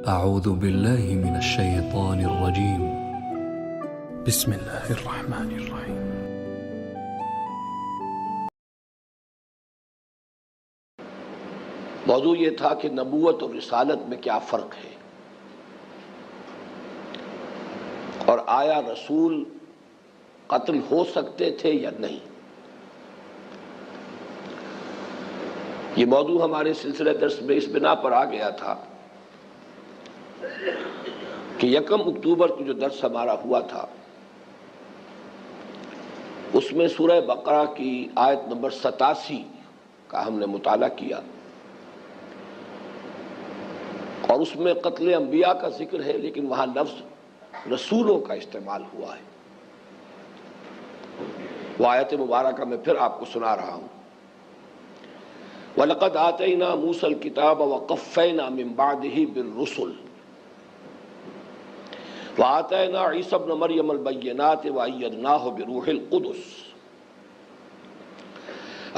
اعوذ باللہ من الشیطان الرجیم بسم اللہ الرحمن الرحیم۔ موضوع یہ تھا کہ نبوت اور رسالت میں کیا فرق ہے، اور آیا رسول قتل ہو سکتے تھے یا نہیں۔ یہ موضوع ہمارے سلسلہ درس میں اس بنا پر آ گیا تھا کہ 1 اکتوبر کو جو درس ہمارا ہوا تھا اس میں سورہ بقرہ کی آیت نمبر 87 کا ہم نے مطالعہ کیا، اور اس میں قتل انبیاء کا ذکر ہے، لیکن وہاں لفظ رسولوں کا استعمال ہوا ہے۔ وہ آیت مبارکہ میں پھر آپ کو سنا رہا ہوں۔ وَلَقَدْ آتَيْنَا مُوسَى الْكِتَابَ وَقَفَّيْنَا مِن بَعْدِهِ بِالرُّسُلِ وَآتَيْنَا عِيسَى ابْنَ مَرْيَمَ الْبَيِّنَاتِ وَأَيَّدْنَاهُ بِرُوحِ الْقُدُسِ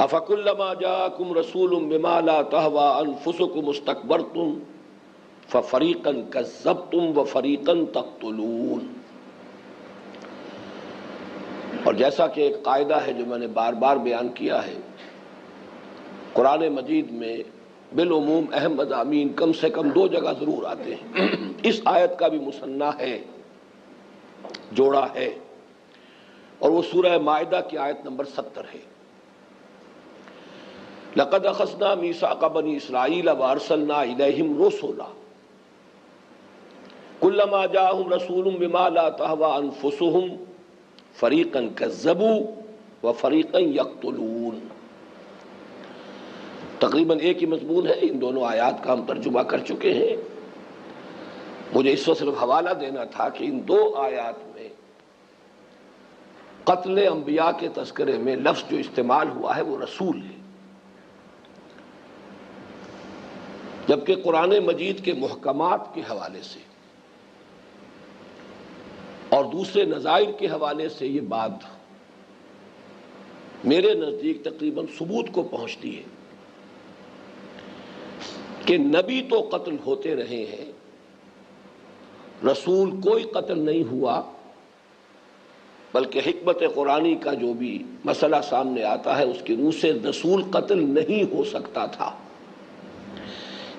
أَفَكُلَّمَا جَاءَكُمْ رَسُولٌ بِمَا لَا تَهْوَىٰ أَنفُسُكُمُ اسْتَكْبَرْتُمْ فَفَرِيقًا كَذَّبْتُمْ وَفَرِيقًا تَقْتُلُونَ۔ اور جیسا کہ ایک قاعدہ ہے جو میں نے بار بار بیان کیا ہے، قرآن مجید میں بالعموم اہم مضامین کم سے کم 2 جگہ ضرور آتے ہیں۔ اس آیت کا بھی مثنیٰ ہے، جوڑا ہے، اور وہ سورہ مائدہ کی آیت نمبر 70 ہے۔ لَقَدْ أَخَذْنَا مِيثَاقَ بَنِي إِسْرَائِيلَ وَأَرْسَلْنَا إِلَيْهِمْ رُسُلًا كُلَّمَا جَاءَهُمْ رَسُولٌ بِمَا لَا تَهْوَىٰ أَنفُسُهُمْ فَرِيقًا كَذَّبُوا وَفَرِيقًا يَقْتُلُونَ۔ تقریباً ایک ہی مضمون ہے، ان دونوں آیات کا ہم ترجمہ کر چکے ہیں۔ مجھے اس وقت صرف حوالہ دینا تھا کہ ان 2 آیات میں قتل انبیاء کے تذکرے میں لفظ جو استعمال ہوا ہے وہ رسول ہے، جبکہ قرآن مجید کے محکمات کے حوالے سے اور دوسرے نظائر کے حوالے سے یہ بات میرے نزدیک تقریباً ثبوت کو پہنچتی ہے کہ نبی تو قتل ہوتے رہے ہیں، رسول کوئی قتل نہیں ہوا، بلکہ حکمت قرآنی کا جو بھی مسئلہ سامنے آتا ہے اس کی روح سے رسول قتل نہیں ہو سکتا تھا۔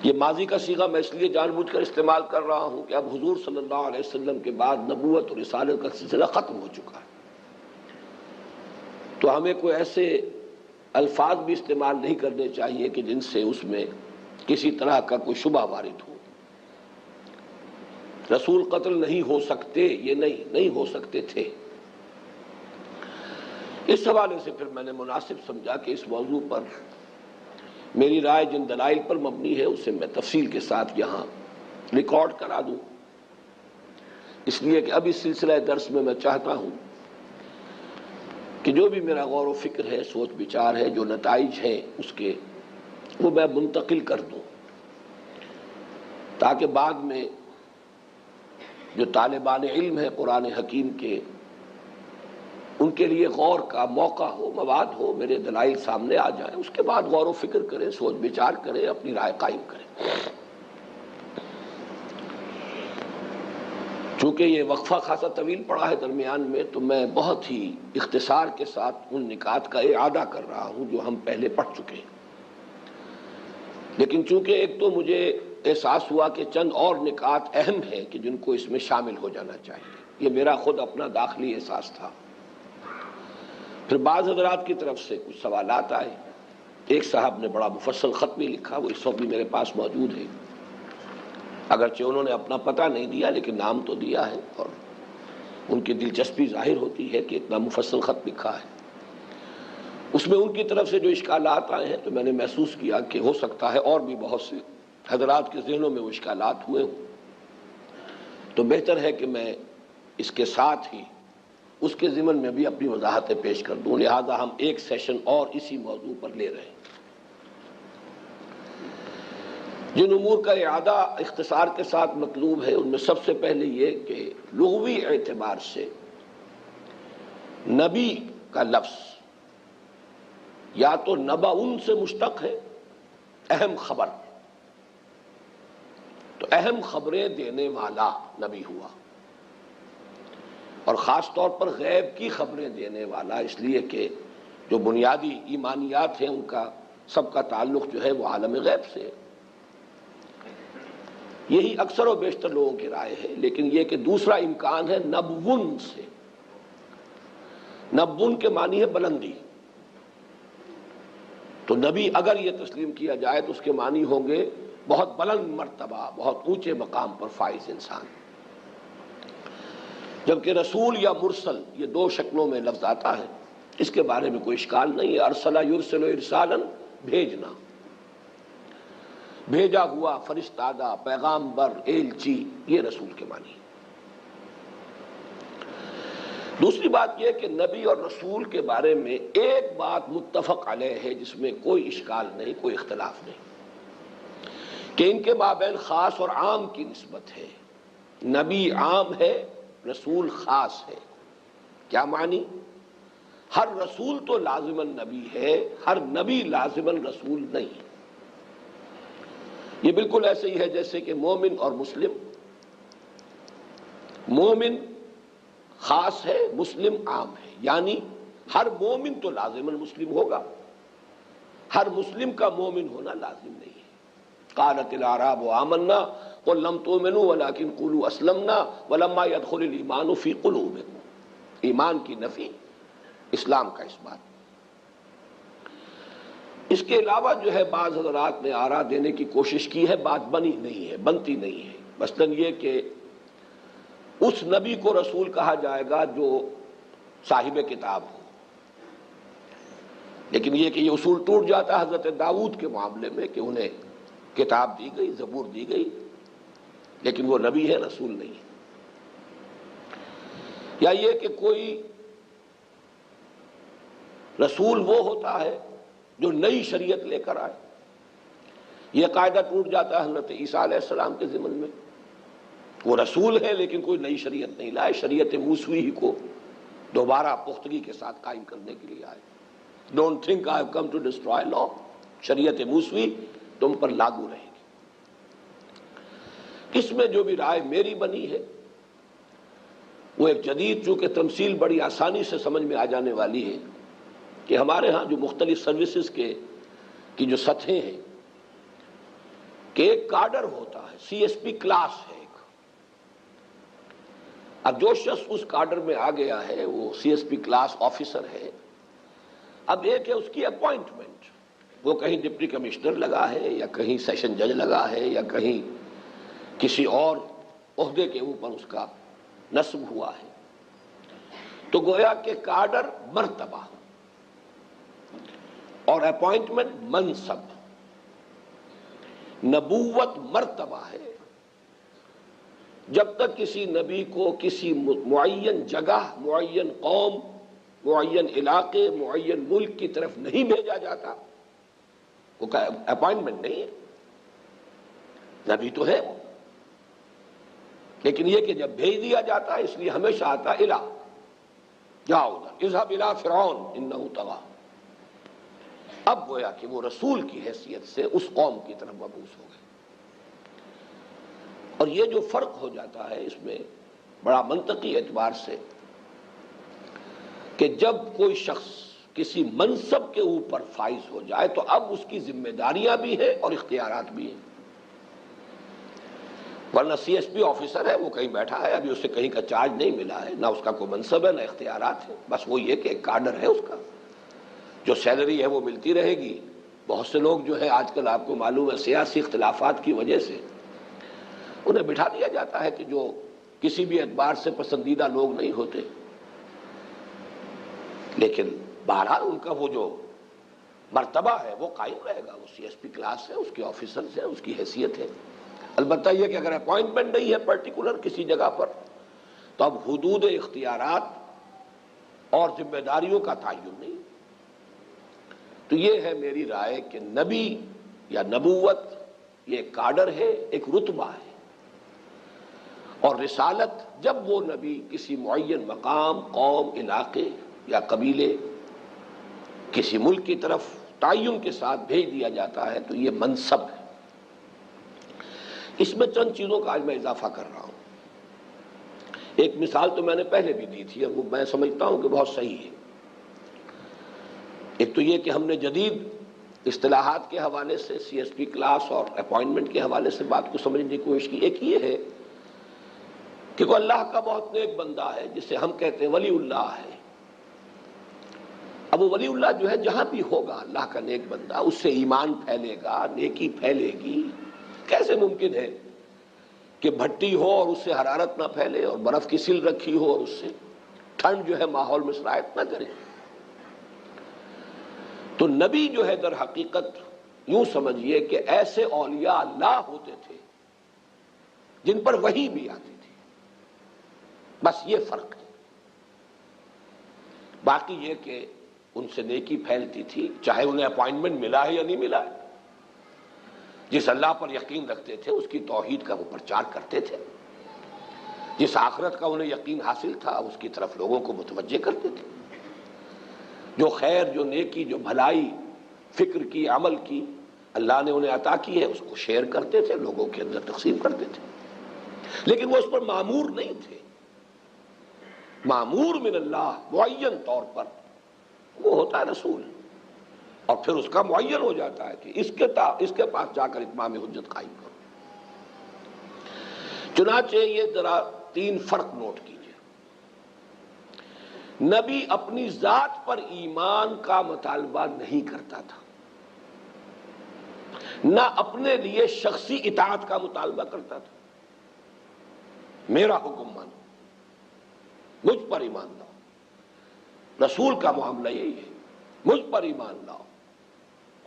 یہ ماضی کا صیغہ میں اس لیے جان بوجھ کر استعمال کر رہا ہوں کہ اب حضور صلی اللہ علیہ وسلم کے بعد نبوت اور رسالت کا سلسلہ ختم ہو چکا ہے، تو ہمیں کوئی ایسے الفاظ بھی استعمال نہیں کرنے چاہیے کہ جن سے اس میں کسی طرح کا کوئی شبہ وارد ہو۔ رسول قتل نہیں ہو سکتے، یہ نہیں ہو سکتے تھے۔ اس حوالے سے پھر میں نے مناسب سمجھا کہ اس موضوع پر میری رائے جن دلائل پر مبنی ہے اسے میں تفصیل کے ساتھ یہاں ریکارڈ کرا دوں، اس لیے کہ اب اس سلسلہ درس میں میں چاہتا ہوں کہ جو بھی میرا غور و فکر ہے، سوچ بچار ہے، جو نتائج ہیں اس کے وہ میں منتقل کر دوں، تاکہ بعد میں جو طالبان علم ہے قرآن حکیم کے، ان کے لیے غور کا موقع ہو، مواد ہو، میرے دلائل سامنے آ جائیں، اس کے بعد غور و فکر کریں، سوچ بچار کریں، اپنی رائے قائم کریں۔ چونکہ یہ وقفہ خاصا طویل پڑا ہے درمیان میں، تو میں بہت ہی اختصار کے ساتھ ان نکات کا اعادہ کر رہا ہوں جو ہم پہلے پڑھ چکے ہیں، لیکن چونکہ ایک تو مجھے احساس ہوا کہ چند اور نکات اہم ہیں کہ جن کو اس میں شامل ہو جانا چاہیے، یہ میرا خود اپنا داخلی احساس تھا۔ پھر بعض حضرات کی طرف سے کچھ سوالات آئے، ایک صاحب نے بڑا مفصل خط بھی لکھا، وہ اس وقت بھی میرے پاس موجود ہے، اگرچہ انہوں نے اپنا پتہ نہیں دیا لیکن نام تو دیا ہے، اور ان کی دلچسپی ظاہر ہوتی ہے کہ اتنا مفصل خط لکھا ہے۔ اس میں ان کی طرف سے جو اشکالات آئے ہیں تو میں نے محسوس کیا کہ ہو سکتا ہے اور بھی بہت سے حضرات کے ذہنوں میں وہ اشکالات ہوئے ہوں، تو بہتر ہے کہ میں اس کے ساتھ ہی اس کے ضمن میں بھی اپنی وضاحتیں پیش کر دوں، لہذا ہم ایک سیشن اور اسی موضوع پر لے رہے ہیں۔ جن امور کا اعادہ اختصار کے ساتھ مطلوب ہے ان میں سب سے پہلے یہ کہ لغوی اعتبار سے نبی کا لفظ یا تو نبأ سے مشتق ہے، اہم خبر، تو تو اہم خبریں دینے والا نبی ہوا، اور خاص طور پر غیب کی خبریں دینے والا، اس لیے کہ جو بنیادی ایمانیات ہیں ان کا سب کا تعلق جو ہے وہ عالم غیب سے ہے۔ یہی اکثر و بیشتر لوگوں کی رائے ہے، لیکن یہ کہ دوسرا امکان ہے نبون سے۔ نبون کے معنی ہے بلندی، تو نبی اگر یہ تسلیم کیا جائے تو اس کے معنی ہوں گے بہت بلند مرتبہ، بہت اونچے مقام پر فائز انسان، جبکہ رسول یا مرسل یہ دو شکلوں میں لفظ آتا ہے، اس کے بارے میں کوئی اشکال نہیں ہے۔ ارسلہ یرسل ارسالا، بھیجنا، بھیجا ہوا، فرستادہ، پیغامبر، ایلچی، یہ رسول کے معنی ہے۔ دوسری بات یہ کہ نبی اور رسول کے بارے میں ایک بات متفق علیہ ہے جس میں کوئی اشکال نہیں، کوئی اختلاف نہیں، کہ ان کے مابین خاص اور عام کی نسبت ہے۔ نبی عام ہے، رسول خاص ہے۔ کیا معنی؟ ہر رسول تو لازماً نبی ہے، ہر نبی لازماً رسول نہیں۔ یہ بالکل ایسے ہی ہے جیسے کہ مومن اور مسلم، مومن خاص ہے، مسلم عام ہے، یعنی ہر مومن تو لازماً مسلم ہوگا، ہر مسلم کا مومن ہونا لازم نہیں ہے۔ قالت الاعراب آمنا قل لم تؤمنوا ولكن قولوا اسلمنا ولما يدخل الايمان في قلوبكم، ایمان کی نفی، اسلام کا اس بات۔ اس کے علاوہ جو ہے بعض حضرات نے آراء دینے کی کوشش کی ہے، بات بنی نہیں ہے، بنتی نہیں ہے۔ مثلاً یہ کہ اس نبی کو رسول کہا جائے گا جو صاحب کتاب ہو، لیکن یہ کہ یہ اصول ٹوٹ جاتا ہے حضرت داؤد کے معاملے میں کہ انہیں کتاب دی گئی، زبور دی گئی، لیکن وہ نبی ہے، رسول نہیں ہے۔ یا یہ کہ کوئی رسول وہ ہوتا ہے جو نئی شریعت لے کر آئے، یہ قاعدہ ٹوٹ جاتا ہے حضرت عیسیٰ علیہ السلام کے ضمن میں، وہ رسول ہے لیکن کوئی نئی شریعت نہیں لائے، شریعت موسوی ہی کو دوبارہ پختگی کے ساتھ قائم کرنے کے لیے آئے۔ Don't think I have come to destroy law, شریعت موسوی تم پر لاگو رہے گی۔ اس میں جو بھی رائے میری بنی ہے وہ ایک جدید، چونکہ تمثیل بڑی آسانی سے سمجھ میں آ جانے والی ہے، کہ ہمارے ہاں جو مختلف سروسز کی جو سطحیں ہیں، کہ ایک کارڈر ہوتا ہے، سی ایس پی کلاس ہے ایک، اب جو شخص اس کارڈر میں آ گیا ہے وہ C S P class officer ہے۔ اب ایک ہے اس کی اپوائنٹمنٹ، وہ کہیں ڈپٹی کمشنر لگا ہے، یا کہیں سیشن جج لگا ہے، یا کہیں کسی اور عہدے کے اوپر اس کا نصب ہوا ہے، تو گویا کہ کارڈر مرتبہ اور اپوائنٹمنٹ منصب، نبوت مرتبہ ہے۔ جب تک کسی نبی کو کسی معین جگہ، معین قوم، معین علاقے، معین ملک کی طرف نہیں بھیجا جاتا، وہ اپوائنٹمنٹ نہیں ہے، نبی تو ہے وہ، لیکن یہ کہ جب بھیج دیا جاتا ہے اس لیے ہمیشہ آتا ہے الہ، جاؤ ادھر، اذهب الى فرعون انه طغى۔ اب گویا کہ وہ رسول کی حیثیت سے اس قوم کی طرف مبعوث ہو گئے۔ اور یہ جو فرق ہو جاتا ہے اس میں بڑا منطقی اعتبار سے، کہ جب کوئی شخص کسی منصب کے اوپر فائز ہو جائے تو اب اس کی ذمہ داریاں بھی ہیں اور اختیارات بھی ہیں، ورنہ سی ایس پی آفیسر ہے، وہ کہیں بیٹھا ہے، ابھی اسے کہیں کا چارج نہیں ملا ہے، نہ اس کا کوئی منصب ہے نہ اختیارات ہے، بس وہ یہ کہ ایک کارڈر ہے اس کا، جو سیلری ہے وہ ملتی رہے گی۔ بہت سے لوگ جو ہے آج کل آپ کو معلوم ہے سیاسی اختلافات کی وجہ سے انہیں بٹھا دیا جاتا ہے کہ جو کسی بھی اعتبار سے پسندیدہ لوگ نہیں ہوتے، لیکن بہرحال ان کا وہ جو مرتبہ ہے وہ قائم رہے گا، وہ سی ایس پی کلاس ہے، اس کے آفیسرز ہیں، اس کی حیثیت ہے۔ البتہ یہ کہ اگر اپوائنٹمنٹ نہیں ہے پرٹیکولر کسی جگہ پر، تو اب حدود اختیارات اور ذمہ داریوں کا تعین نہیں۔ تو یہ ہے میری رائے کہ نبی یا نبوت یہ ایک کارڈر ہے، ایک رتبہ ہے، اور رسالت جب وہ نبی کسی معین مقام، قوم، علاقے یا قبیلے، کسی ملک کی طرف تعین کے ساتھ بھیج دیا جاتا ہے تو یہ منصب ہے۔ اس میں چند چیزوں کا آج میں اضافہ کر رہا ہوں. ایک مثال تو میں نے پہلے بھی دی تھی اور وہ میں سمجھتا ہوں کہ بہت صحیح ہے. ایک تو یہ کہ ہم نے جدید اصطلاحات کے حوالے سے سی ایس پی کلاس اور اپوائنٹمنٹ کے حوالے سے بات کو سمجھنے کی کوشش کی. ایک یہ ہے کہ کوئی اللہ کا بہت نیک بندہ ہے جسے ہم کہتے ہیں ولی اللہ ہے. اب وہ ولی اللہ جو ہے جہاں بھی ہوگا اللہ کا نیک بندہ، اس سے ایمان پھیلے گا، نیکی پھیلے گی. کیسے ممکن ہے کہ بھٹی ہو اور اس سے حرارت نہ پھیلے، اور برف کی سل رکھی ہو اور اس سے ٹھنڈ جو ہے ماحول میں سرایت نہ کرے؟ تو نبی جو ہے در حقیقت یوں سمجھیے کہ ایسے اولیاء اللہ ہوتے تھے جن پر وحی بھی آتی تھی. بس یہ فرق ہے. باقی یہ کہ ان سے نیکی پھیلتی تھی، چاہے انہیں اپوائنٹمنٹ ملا ہے یا نہیں ملا ہے. جس اللہ پر یقین رکھتے تھے اس کی توحید کا وہ پرچار کرتے تھے. جس آخرت کا انہیں یقین حاصل تھا اس کی طرف لوگوں کو متوجہ کرتے تھے. جو خیر، جو نیکی، جو بھلائی فکر کی، عمل کی اللہ نے انہیں عطا کی ہے اس کو شیئر کرتے تھے، لوگوں کے اندر تقسیم کرتے تھے. لیکن وہ اس پر معمور نہیں تھے. معمور من اللہ معین طور پر وہ ہوتا ہے رسول، اور پھر اس کا معین ہو جاتا ہے کہ اس کے پاس جا کر اتمام حجت قائم کرو. چنانچہ یہ ذرا تین فرق نوٹ کیجئے. نبی اپنی ذات پر ایمان کا مطالبہ نہیں کرتا تھا، نہ اپنے لیے شخصی اطاعت کا مطالبہ کرتا تھا. میرا حکم مانو، مجھ پر ایمان لاؤ. رسول کا معاملہ یہی ہے، مجھ پر ایمان لاؤ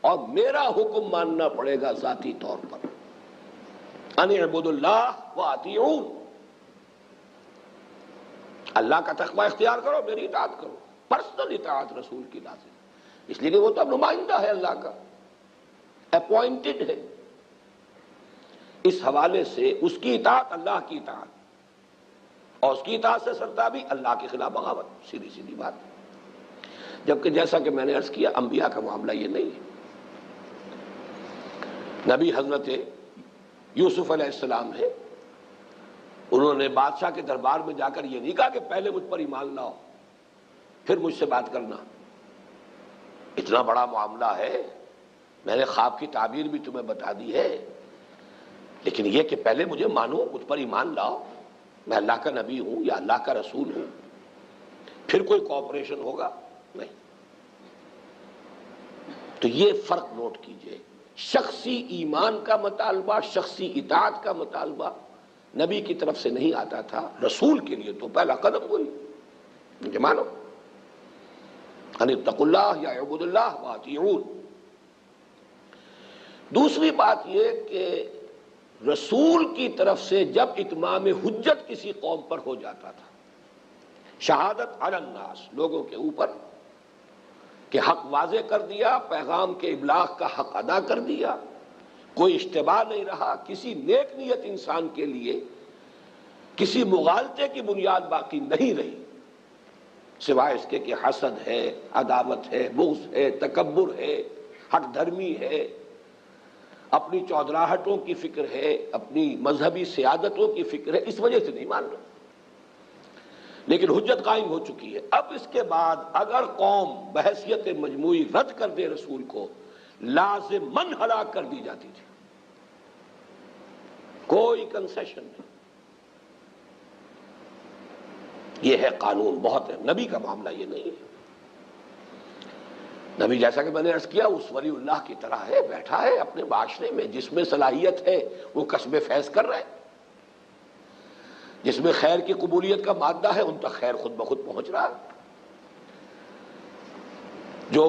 اور میرا حکم ماننا پڑے گا ذاتی طور پر. ان اعبدوا اللہ واطیعون، اللہ کا تقوی اختیار کرو، میری اطاعت کرو. پرسنل اطاعت رسول کی لازم، اس لیے کہ وہ تو اب نمائندہ ہے اللہ کا، اپوائنٹڈ ہے. اس حوالے سے اس کی اطاعت اللہ کی اطاعت، اور اس کی اطاعت سے سرتابی اللہ کے خلاف بغاوت. سیدھی سیدھی بات. جبکہ جیسا کہ میں نے عرض کیا انبیاء کا معاملہ یہ نہیں ہے. نبی حضرت یوسف علیہ السلام ہے، انہوں نے بادشاہ کے دربار میں جا کر یہ نہیں کہا کہ پہلے مجھ پر ایمان لاؤ پھر مجھ سے بات کرنا. اتنا بڑا معاملہ ہے، میں نے خواب کی تعبیر بھی تمہیں بتا دی ہے، لیکن یہ کہ پہلے مجھے مانو، مجھ پر ایمان لاؤ، میں اللہ کا نبی ہوں یا اللہ کا رسول ہوں، پھر کوئی کوآپریشن ہوگا. نہیں. تو یہ فرق نوٹ کیجئے. شخصی ایمان کا مطالبہ، شخصی اطاعت کا مطالبہ نبی کی طرف سے نہیں آتا تھا. رسول کے لیے تو پہلا قدم وہی مجھے مانو، ان اتقوا اللہ یا اعبدوا اللہ واطیعون. دوسری بات یہ کہ رسول کی طرف سے جب اتمام حجت کسی قوم پر ہو جاتا تھا، شہادت علی الناس، لوگوں کے اوپر، کہ حق واضح کر دیا، پیغام کے ابلاغ کا حق ادا کر دیا، کوئی اشتباہ نہیں رہا، کسی نیک نیت انسان کے لیے کسی مغالطے کی بنیاد باقی نہیں رہی سوائے اس کے کہ حسد ہے، عداوت ہے، بغض ہے، تکبر ہے، حق دھرمی ہے، اپنی چودراہٹوں کی فکر ہے، اپنی مذہبی سیادتوں کی فکر ہے، اس وجہ سے نہیں مان رہا. لیکن حجت قائم ہو چکی ہے. اب اس کے بعد اگر قوم بحیثیت مجموعی رد کر دے رسول کو، لازماً ہلاک کر دی جاتی تھی. کوئی کنسیشن نہیں. یہ ہے قانون. بہت ہے. نبی کا معاملہ یہ نہیں ہے. نبی جیسا کہ میں نے عرض کیا اس ولی اللہ کی طرح ہے، بیٹھا ہے اپنے معاشرے میں، جس میں صلاحیت ہے وہ کسب فیض کر رہے ہیں، جس میں خیر کی قبولیت کا مادہ ہے ان تک خیر خود بخود پہنچ رہا ہے. جو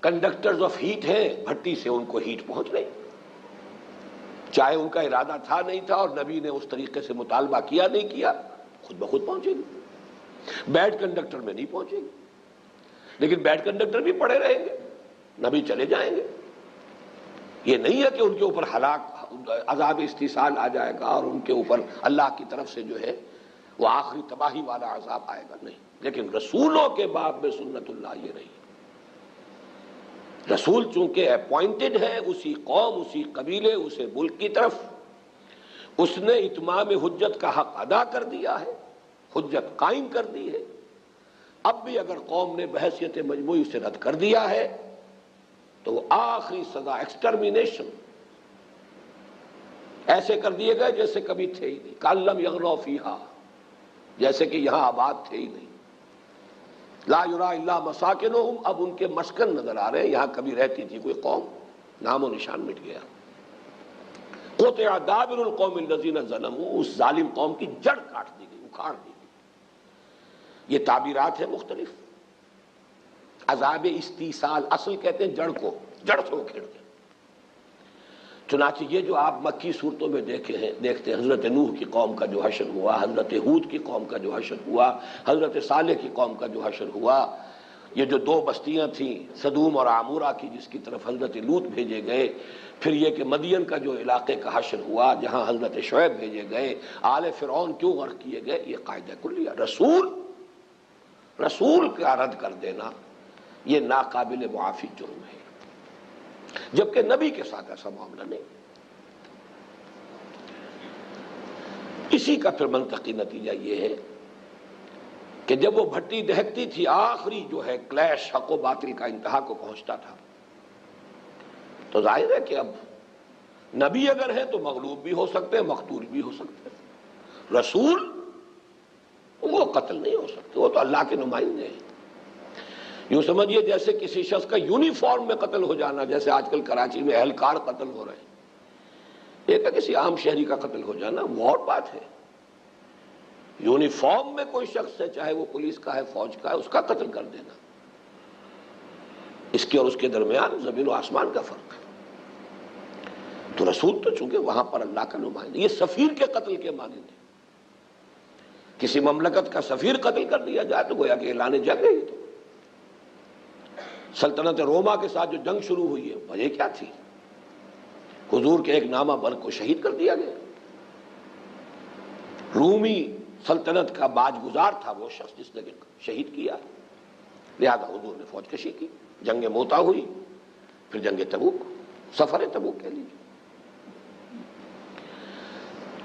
کنڈکٹرز آف ہیٹ ہیں بھٹی سے ان کو ہیٹ پہنچ رہی، چاہے ان کا ارادہ تھا نہیں تھا اور نبی نے اس طریقے سے مطالبہ کیا نہیں کیا، خود بخود پہنچے گی. بیڈ کنڈکٹر میں نہیں پہنچے گی، لیکن بیڈ کنڈکٹر بھی پڑے رہیں گے، نبی چلے جائیں گے. یہ نہیں ہے کہ ان کے اوپر ہلاک عذاب استیصال آ جائے گا اور ان کے اوپر اللہ کی طرف سے جو ہے وہ آخری تباہی والا عذاب آئے گا، نہیں. لیکن رسولوں کے باب میں سنت اللہ یہ رہی. رسول چونکہ اپوائنٹڈ ہے اسی قوم، اسی قبیلے، اسے ملک کی طرف، اس نے اتمام حجت کا حق ادا کر دیا ہے، حجت قائم کر دی ہے۔ اب بھی اگر قوم نے بحیثیت مجموعی اسے رد کر دیا ہے تو وہ آخری سزا ایکسٹرمینیشن، ایسے کر دیے گئے جیسے کبھی تھے ہی نہیں، کأن لم یغنوا فیہا، جیسے کہ یہاں آباد تھے ہی نہیں۔ لا یرا الا مساکنہم، اب ان کے مسکن نظر آ رہے ہیں، یہاں کبھی رہتی تھی کوئی قوم، نام و نشان مٹ گیا۔ قطع دابر القوم الذین ظلموا، اس ظالم قوم کی جڑ کاٹ دی گئی، اکھاڑ دی گئی۔ یہ تعبیرات ہیں مختلف۔ عذاب استیصال، اصل کہتے ہیں جڑ کو، جڑ سے اکھیڑ دیں۔ چنانچہ یہ جو آپ مکی صورتوں میں دیکھتے ہیں، حضرت نوح کی قوم کا جو حشر ہوا، حضرت ہود کی قوم کا جو حشر ہوا، حضرت صالح کی قوم کا جو حشر ہوا، یہ جو دو بستیاں تھیں سدوم اور عامورہ کی جس کی طرف حضرت لوط بھیجے گئے، پھر یہ کہ مدین کا جو علاقے کا حشر ہوا جہاں حضرت شعیب بھیجے گئے، آل فرعون کیوں غرق کیے گئے، یہ قاعدہ کلیہ۔ رسول کا رد کر دینا یہ ناقابل معافی جرم ہے، جبکہ نبی کے ساتھ ایسا معاملہ نہیں۔ اسی کا پھر منطقی نتیجہ یہ ہے کہ جب وہ بھٹی دہکتی تھی، آخری جو ہے کلیش حق و باطل کا انتہا کو پہنچتا تھا، تو ظاہر ہے کہ اب نبی اگر ہے تو مغلوب بھی ہو سکتے ہیں، مقتول بھی ہو سکتے ہیں، رسول وہ قتل نہیں ہو سکتے، وہ تو اللہ کے نمائندے ہیں۔ یوں سمجھیے جیسے کسی شخص کا یونیفارم میں قتل ہو جانا، جیسے آج کل کراچی میں اہلکار قتل ہو رہے ہیں، ایک ہے کسی عام شہری کا قتل ہو جانا، وہ اور بات ہے۔ یونیفارم میں کوئی شخص ہے، چاہے وہ پولیس کا ہے، فوج کا ہے، اس کا قتل کر دینا، اس کے اور اس کے درمیان زمین و آسمان کا فرق ہے۔ تو رسول تو چونکہ وہاں پر اللہ کا نمائندہ، یہ سفیر کے قتل کے مانند ہے۔ کسی مملکت کا سفیر قتل کر دیا جائے تو گویا کہ اعلان جنگ ہے۔ یہ تو سلطنت روما کے ساتھ جو جنگ شروع ہوئی ہے، وجہ کیا تھی؟ حضور کے ایک نامہ بر کو شہید کر دیا گیا۔ رومی سلطنت کا باج گزار تھا وہ شخص جس نے شہید کیا، لہذا حضور نے فوج کشی کی، جنگ موتا ہوئی، پھر جنگ تبوک، سفر تبوک کہہ لیجیے۔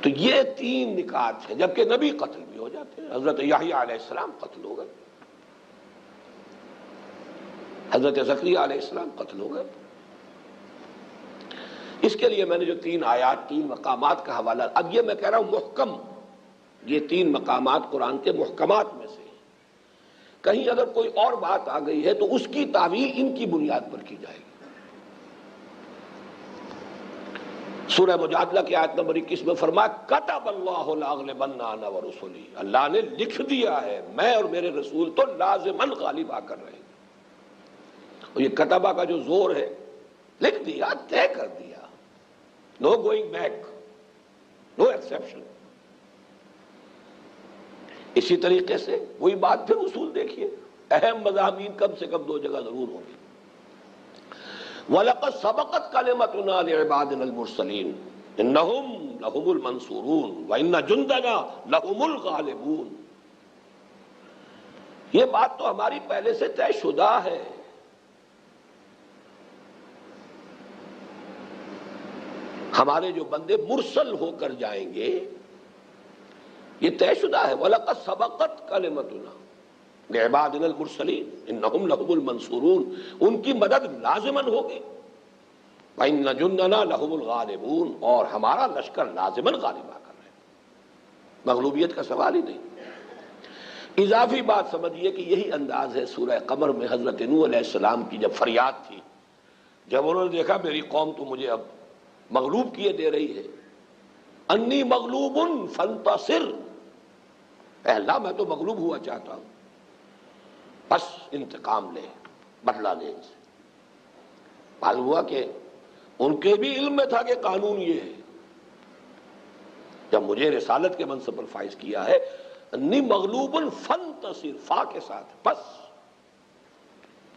تو یہ تین نکات ہیں، جبکہ نبی قتل بھی ہو جاتے ہیں۔ حضرت یحییٰ علیہ السلام قتل ہو گئے، حضرت زکریا علیہ السلام قتل ہو گئے۔ اس کے لیے میں نے جو تین آیات، تین مقامات کا حوالہ، اب یہ میں کہہ رہا ہوں محکم، یہ تین مقامات قرآن کے محکمات میں سے ہیں۔ کہیں اگر کوئی اور بات آ گئی ہے تو اس کی تعویل ان کی بنیاد پر کی جائے گی۔ سورہ مجادلہ کی آیت نمبر 21 میں فرمایا کتب اللہ لاغلبن انا ورسلی، اللہ نے لکھ دیا ہے میں اور میرے رسول تو لازماً غالب آ کر رہے ہیں۔ اور یہ کتبہ کا جو زور ہے، لکھ دیا، طے کر دیا، نو گوئنگ بیک، نو ایکسیپشن۔ اسی طریقے سے وہی بات پھر اصول دیکھیے، اہم مضامین کم سے کم دو جگہ ضرور ہوں گے۔ وَلَقَدْ سَبَقَتْ كَلِمَتُنَا لِعِبَادِنَا الْمُرْسَلِينَ إِنَّهُمْ لَهُمُ الْمَنْصُورُونَ وَإِنَّ جُنْدَنَا لَهُمُ الْغَالِبُونَ۔ یہ بات تو ہماری پہلے سے طے شدہ ہے، ہمارے جو بندے مرسل ہو کر جائیں گے یہ طے شدہ ہے۔ وَلَقَدْ سَبَقَتْ كَلِمَتُنَا لِعِبَادِنَا الْمُرْسَلِينَ إِنَّهُمْ لَهُمُ الْمَنْصُورُونَ، ان کی مدد لازماً ہوگی۔ وَإِنَّ جُنْدَنَا لَهُمُ الْغَالِبُونَ، اور ہمارا لشکر لازماً غالب آ کر رہے ہیں، مغلوبیت کا سوال ہی نہیں۔ اضافی بات سمجھیے کہ یہی انداز ہے سورہ قمر میں حضرت نوح علیہ السلام کی جب فریاد تھی، جب انہوں نے دیکھا میری قوم تو مجھے اب مغلوب کیے دے رہی ہے، انی مغلوب فانتصر، اے اللہ میں تو مغلوب ہوا چاہتا ہوں، بس انتقام لے، بدلہ لے ان سے۔ معلوم ہوا کہ ان کے بھی علم میں تھا کہ قانون یہ ہے، جب مجھے رسالت کے منصب پر فائز کیا ہے، انی مغلوب فانتصر، فا کے ساتھ، بس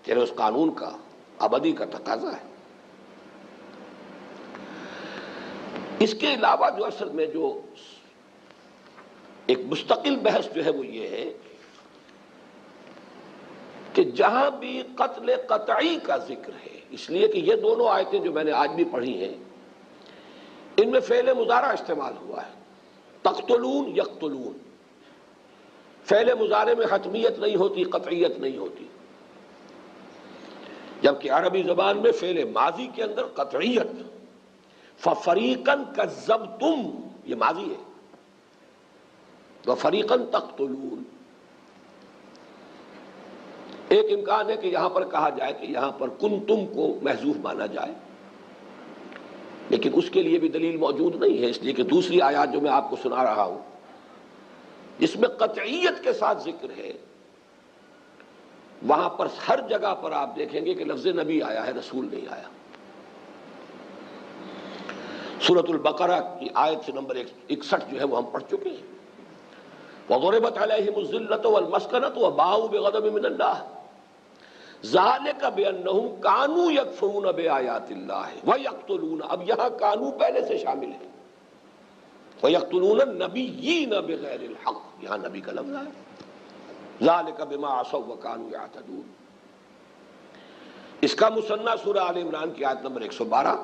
تیرے اس قانون کا ابدی کا تقاضا ہے۔ اس کے علاوہ جو اصل میں جو ایک مستقل بحث جو ہے وہ یہ ہے کہ جہاں بھی قتل قطعی کا ذکر ہے، اس لیے کہ یہ دونوں آیتیں جو میں نے آج بھی پڑھی ہیں، ان میں فعل مضارع استعمال ہوا ہے، تقتلون یقتلون. فعل مضارع میں حتمیت نہیں ہوتی، قطعیت نہیں ہوتی، جبکہ عربی زبان میں فعل ماضی کے اندر قطعیت. فَفَرِيقًا كَذَّبْتُمْ یہ ماضی ہے، وَفَرِيقًا تَقْتُلُونَ. ایک امکان ہے کہ یہاں پر کہا جائے کہ یہاں پر کنتم کو محذوف مانا جائے، لیکن اس کے لیے بھی دلیل موجود نہیں ہے، اس لیے کہ دوسری آیات جو میں آپ کو سنا رہا ہوں جس میں قطعیت کے ساتھ ذکر ہے، وہاں پر ہر جگہ پر آپ دیکھیں گے کہ لفظ نبی آیا ہے، رسول نہیں آیا. سورۃ البقرہ کی آیت نمبر 61 جو ہے وہ ہم پڑھ چکے ہیں. وَضُرِبَتْ عَلَيْهِمُ الذِّلَّةُ وَالْمَسْكَنَةُ وَبَاءُوا بِغَضَبٍ مِّنَ اللَّهِ ذَلِكَ بِأَنَّهُمْ كَانُوا يَكْفُرُونَ بِآيَاتِ اللَّهِ وَيَقْتُلُونَ. اب یہاں کانو پہلے سے شامل ہے. وَيَقْتُلُونَ النَّبِيِّينَ بِغَيْرِ الْحَقِّ، یہاں نبی کا لفظ ہے. ذَلِكَ بِمَا عَصَوْا وَكَانُوا يَعْتَدُونَ. اس کا مثنیٰ سورہ آل عمران کی آیت نمبر 112.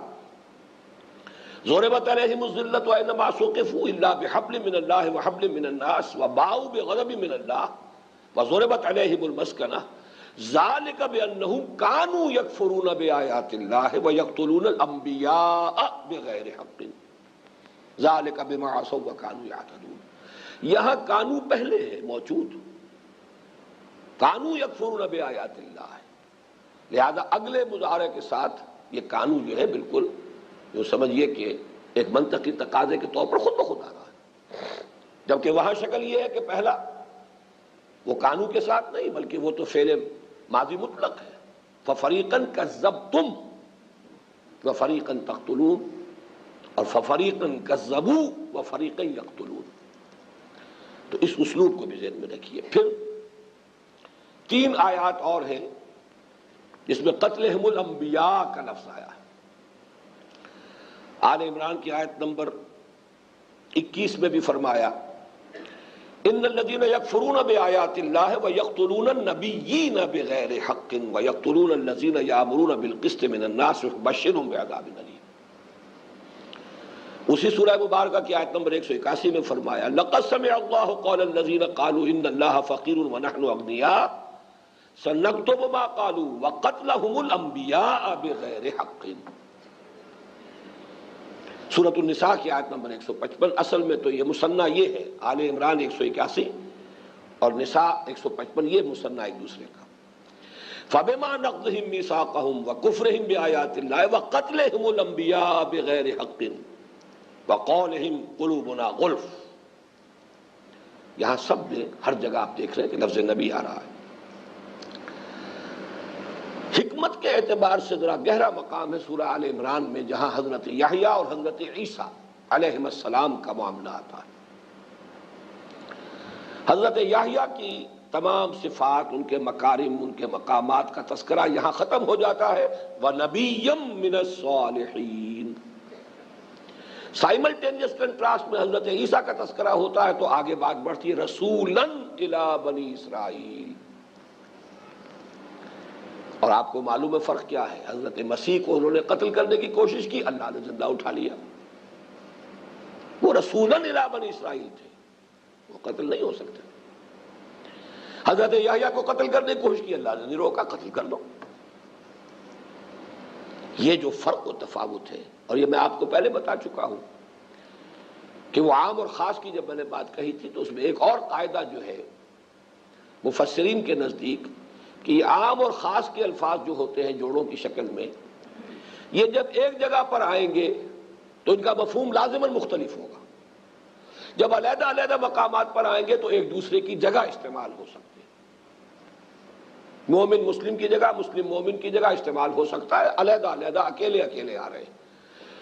ضربت علیہم الذلۃ وانما ثقفوا الا بحبل من اللہ وحبل من الناس وباؤوا بغضب من اللہ وضربت علیہم المسکنہ ذلک بانہم کانوا یکفرون بآیات اللہ ویقتلون الانبیاء بغیر حق ذلک بما عصوا وکانوا یعتدون. یہاں کانو پہلے ہے موجود، کانو یکفرون بآیات اللہ، لہذا اگلے مضارع کے ساتھ یہ کانو جو ہے بالکل جو سمجھیے کہ ایک منطقی تقاضے کے طور پر خود بخود آ رہا ہے، جبکہ وہاں شکل یہ ہے کہ پہلا وہ کانو کے ساتھ نہیں بلکہ وہ تو فعل ماضی مطلق ہے. فَفَرِيقًا كَذَّبْتُمْ وَفَرِيقًا تَقْتُلُونَ اور فَفَرِيقًا كَذَّبُوا وَفَرِيقًا يَقْتُلُونَ. تو اس اسلوب کو بھی ذہن میں رکھیے. پھر 3 آیات اور ہیں جس میں قتلہم الانبیاء کا لفظ آیا ہے. آل عمران کی آیت نمبر 21 میں بھی فرمایا ان الذین یکفرون بآیات اللہ ویقتلون النبیین بغیر حق ویقتلون الذین یامرون بالقسط من الناس فبشرهم بعذاب الیم. اسی سورہ مبارکہ کی آیت نمبر 181 میں فرمایا لقد سمع اللہ قول الذین قالوا ان اللہ فقیر ونحن اغنیاء سنکتب ما قالوا وقتلهم الانبیاء بغیر حق. سورۃ النساء کی آیت نمبر 155. اصل میں تو یہ مثنیٰ یہ ہے، آل عمران 181 اور نساء 155 یہ مثنیٰ ایک دوسرے کا. فَبِمَا نَقْضِهِمْ مِيثَاقَهُمْ وَكُفْرِهِمْ بِآيَاتِ اللَّهِ وَقَتْلِهِمُ الْأَنْبِيَاءَ بِغَيْرِ حَقٍّ وَقَوْلِهِمْ قُلُوبُنَا غُلْفٌ. یہاں سب میں ہر جگہ آپ دیکھ رہے ہیں کہ لفظ نبی آ رہا ہے. حکمت کے اعتبار سے ذرا گہرا مقام ہے سورہ آل عمران میں، جہاں حضرت یحییٰ اور حضرت عیسیٰ علیہ السلام کا معاملہ آتا ہے. حضرت یحییٰ کی تمام صفات، ان کے مکارم، ان کے مقامات کا تذکرہ یہاں ختم ہو جاتا ہے. وَنَبِيًّا مِّنَ الصَّالِحِينَ. سائملٹینیس کنٹراسٹ میں حضرت عیسیٰ کا تذکرہ ہوتا ہے تو آگے بات بڑھتی ہے رسولاً الی بنی اسرائیل. اور آپ کو معلوم ہے فرق کیا ہے؟ حضرت مسیح کو انہوں نے قتل کرنے کی کوشش کی، اللہ نے زندہ اٹھا لیا. وہ رسولاً الی بنی اسرائیل تھے، وہ قتل نہیں ہو سکتے. حضرت یحییٰ کو قتل کرنے کی کوشش کی، اللہ نے نہیں روکا، قتل کر دو. یہ جو فرق و تفاوت ہے، اور یہ میں آپ کو پہلے بتا چکا ہوں کہ وہ عام اور خاص کی جب میں نے بات کہی تھی تو اس میں ایک اور قاعدہ جو ہے مفسرین کے نزدیک کہ یہ عام اور خاص کے الفاظ جو ہوتے ہیں جوڑوں کی شکل میں، یہ جب ایک جگہ پر آئیں گے تو ان کا مفہوم لازماً مختلف ہوگا. جب علیحدہ علیحدہ مقامات پر آئیں گے تو ایک دوسرے کی جگہ استعمال ہو سکتے ہیں. مومن مسلم کی جگہ، مسلم مومن کی جگہ استعمال ہو سکتا ہے، علیحدہ علیحدہ اکیلے اکیلے آ رہے ہیں.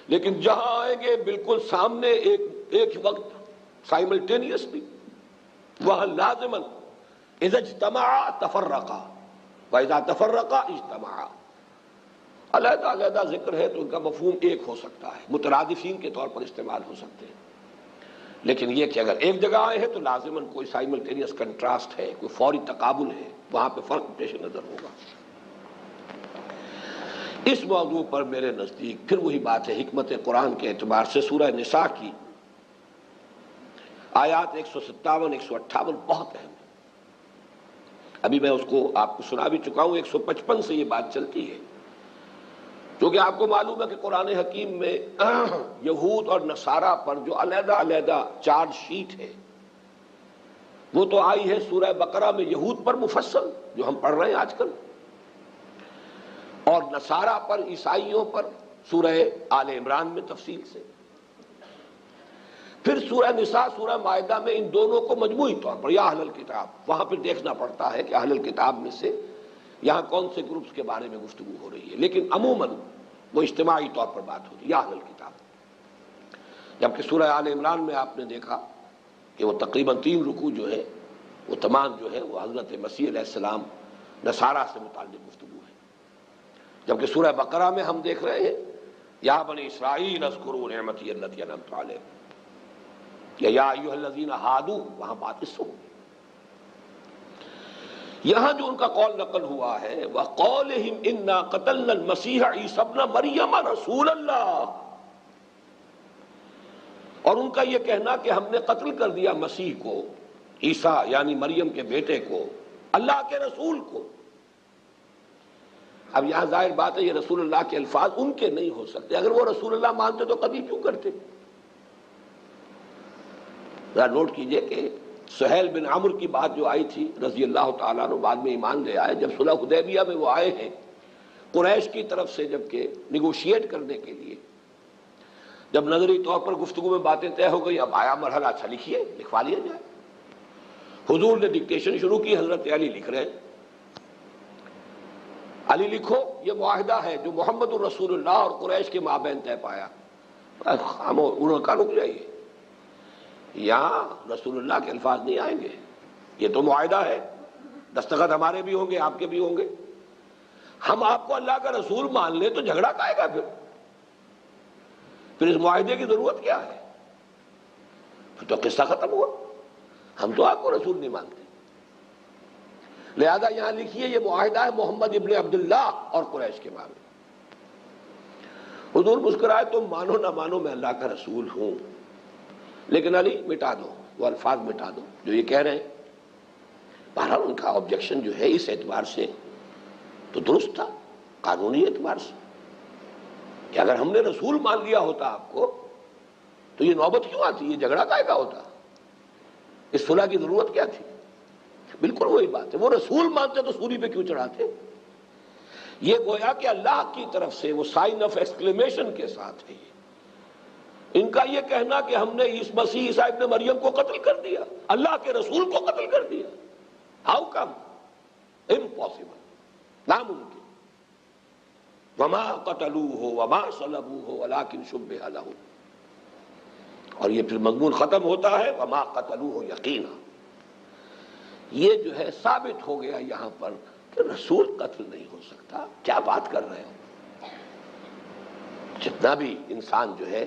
لیکن جہاں آئیں گے بالکل سامنے ایک وقت سائملٹینیسلی، وہاں لازماً اذا اجتمعا تفرقا وَإِذَا تَفَرَّقَا اجْتَمَعَا. علیحدہ علیحدہ ذکر ہے تو ان کا مفہوم ایک ہو سکتا ہے، مترادفین کے طور پر استعمال ہو سکتے ہیں. لیکن یہ کہ اگر ایک جگہ آئے ہیں تو لازماً کوئی سائملٹینیس کنٹراسٹ ہے، کوئی فوری تقابل ہے، وہاں پہ فرق پیش نظر ہوگا. اس موضوع پر میرے نزدیک پھر وہی بات ہے، حکمت قرآن کے اعتبار سے سورہ نساء کی آیات 157 158 بہت اہم ہے۔ ابھی میں اس کو آپ کو سنا بھی چکا ہوں، 155 سے یہ بات چلتی ہے، کیونکہ آپ کو معلوم ہے کہ قرآن حکیم میں یہود اور نصارہ پر جو علیحدہ علیحدہ چارج شیٹ ہے وہ تو آئی ہے سورہ بقرہ میں یہود پر مفصل جو ہم پڑھ رہے ہیں آج کل، اور نصارہ پر، عیسائیوں پر سورہ آل عمران میں تفصیل سے، پھر سورہ نساء سورہ مائدہ میں ان دونوں کو مجموعی طور پر یا اہل الکتاب، وہاں پھر دیکھنا پڑتا ہے کہ اہل الکتاب میں سے یہاں کون سے گروپس کے بارے میں گفتگو ہو رہی ہے، لیکن عموماً وہ اجتماعی طور پر بات ہوتی ہے یا اہل الکتاب۔ جبکہ سورہ آل عمران میں آپ نے دیکھا کہ وہ تقریباً 3 رکوع جو ہے وہ تمام جو ہے وہ حضرت مسیح علیہ السلام نصارہ سے متعلق گفتگو ہے، جبکہ سورہ بقرہ میں ہم دیکھ رہے ہیں یا بنی اسرائیل اذکروا نعمتی التی انعمت علیکم، یا ایھا الذین ہادوا، وہاں بات اس سے ہوگی۔ یہاں جو ان کا قول نقل ہوا ہے وَقَوْلِهِمْ إِنَّا قَتَلْنَا الْمَسِيحَ عِيسَى ابْنَ مَرْيَمَ رَسُولَ اللَّهِ، اور ان کا یہ کہنا کہ ہم نے قتل کر دیا مسیح کو، عیسیٰ یعنی مریم کے بیٹے کو، اللہ کے رسول کو۔ اب یہاں ظاہر بات ہے یہ رسول اللہ کے الفاظ ان کے نہیں ہو سکتے، اگر وہ رسول اللہ مانتے تو قتل کیوں کرتے؟ ذرا نوٹ کیجئے کہ سہیل بن عمرو کی بات جو آئی تھی رضی اللہ تعالیٰ عنہ، بعد میں ایمان لے آئے، جب صلح حدیبیہ میں وہ آئے ہیں قریش کی طرف سے جبکہ نیگوشیٹ کرنے کے لیے، جب نظری طور پر گفتگو میں باتیں طے ہو گئی، اب آیا مرحلہ، اچھا لکھیے، لکھوا لیا جائے۔ حضور نے ڈکٹیشن شروع کی، حضرت علی لکھ رہے ہیں، علی لکھو یہ معاہدہ ہے جو محمد الرسول اللہ اور قریش کے مابین طے پایا، انہوں نے کہا رک جائیے، یہاں رسول اللہ کے الفاظ نہیں آئیں گے، یہ تو معاہدہ ہے، دستخط ہمارے بھی ہوں گے آپ کے بھی ہوں گے، ہم آپ کو اللہ کا رسول مان لیں تو جھگڑا کائے گا، پھر اس معاہدے کی ضرورت کیا ہے؟ پھر تو قصہ ختم ہوا، ہم تو آپ کو رسول نہیں مانتے، لہذا یہاں لکھیے یہ معاہدہ ہے محمد ابن عبداللہ اور قریش کے مابین۔ حضور مسکرائے، تم مانو نہ مانو میں اللہ کا رسول ہوں، لیکن علی مٹا دو، وہ الفاظ مٹا دو جو یہ کہہ رہے ہیں۔ بہرحال ان کا آبجیکشن جو ہے اس اعتبار سے تو درست تھا، قانونی اعتبار سے، کہ اگر ہم نے رسول مان لیا ہوتا آپ کو تو یہ نوبت کیوں آتی، یہ جھگڑا کائے کا ہوتا، اس صلح کی ضرورت کیا تھی؟ بالکل وہی بات ہے، وہ رسول مانتے تو سولی پہ کیوں چڑھاتے؟ یہ گویا کہ اللہ کی طرف سے وہ سائن آف ایکسکلیمیشن کے ساتھ ہے۔ ان کا یہ کہنا کہ ہم نے اس مسیح عیسیٰ ابن مریم کو قتل کر دیا، اللہ کے رسول کو قتل کر دیا، ہاؤ کم؟ امپاسبل، ناممکن۔ وما قتلوہ وما صلبوہ ولکن شبہ لہم، اور یہ پھر مضمون ختم ہوتا ہے وما قتلوہ یقینا۔ یہ جو ہے ثابت ہو گیا یہاں پر کہ رسول قتل نہیں ہو سکتا، کیا بات کر رہے ہو؟ جتنا بھی انسان جو ہے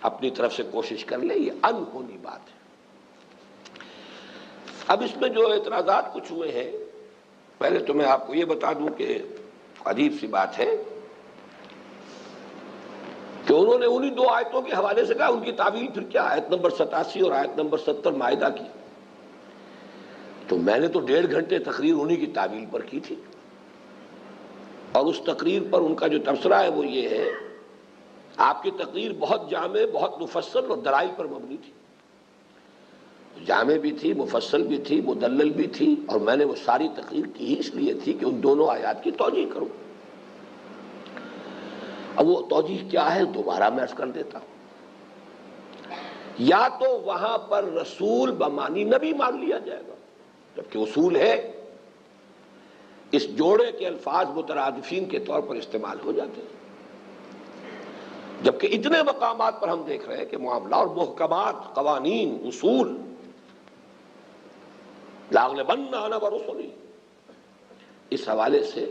اپنی طرف سے کوشش کر لے، یہ انہونی بات ہے۔ اب اس میں جو اعتراضات کچھ ہوئے ہیں، پہلے تو میں آپ کو یہ بتا دوں کہ عجیب سی بات ہے کہ انہوں نے انہی 2 آیتوں کے حوالے سے کہا ان کی تعویل پھر کیا، آیت نمبر 87 اور آیت نمبر 70 مائدہ کی، تو میں نے تو 1.5 گھنٹے تقریر انہی کی تعویل پر کی تھی، اور اس تقریر پر ان کا جو تبصرہ ہے وہ یہ ہے، آپ کی تقریر بہت جامع، بہت مفصل اور دلائل پر مبنی تھی، جامع بھی تھی، مفصل بھی تھی، مدلل بھی تھی، اور میں نے وہ ساری تقریر کی ہی اس لیے تھی کہ ان دونوں آیات کی توجیہ کروں۔ اب وہ توجیہ کیا ہے دوبارہ میں عرض کر دیتا ہوں۔ یا تو وہاں پر رسول بمانی نبی مان لیا جائے گا، جبکہ اصول ہے اس جوڑے کے الفاظ مترادفین کے طور پر استعمال ہو جاتے ہیں، جبکہ اتنے مقامات پر ہم دیکھ رہے ہیں کہ معاملہ اور محکمات، قوانین، اصول، لاغلبن انا ورسلی، اس حوالے سے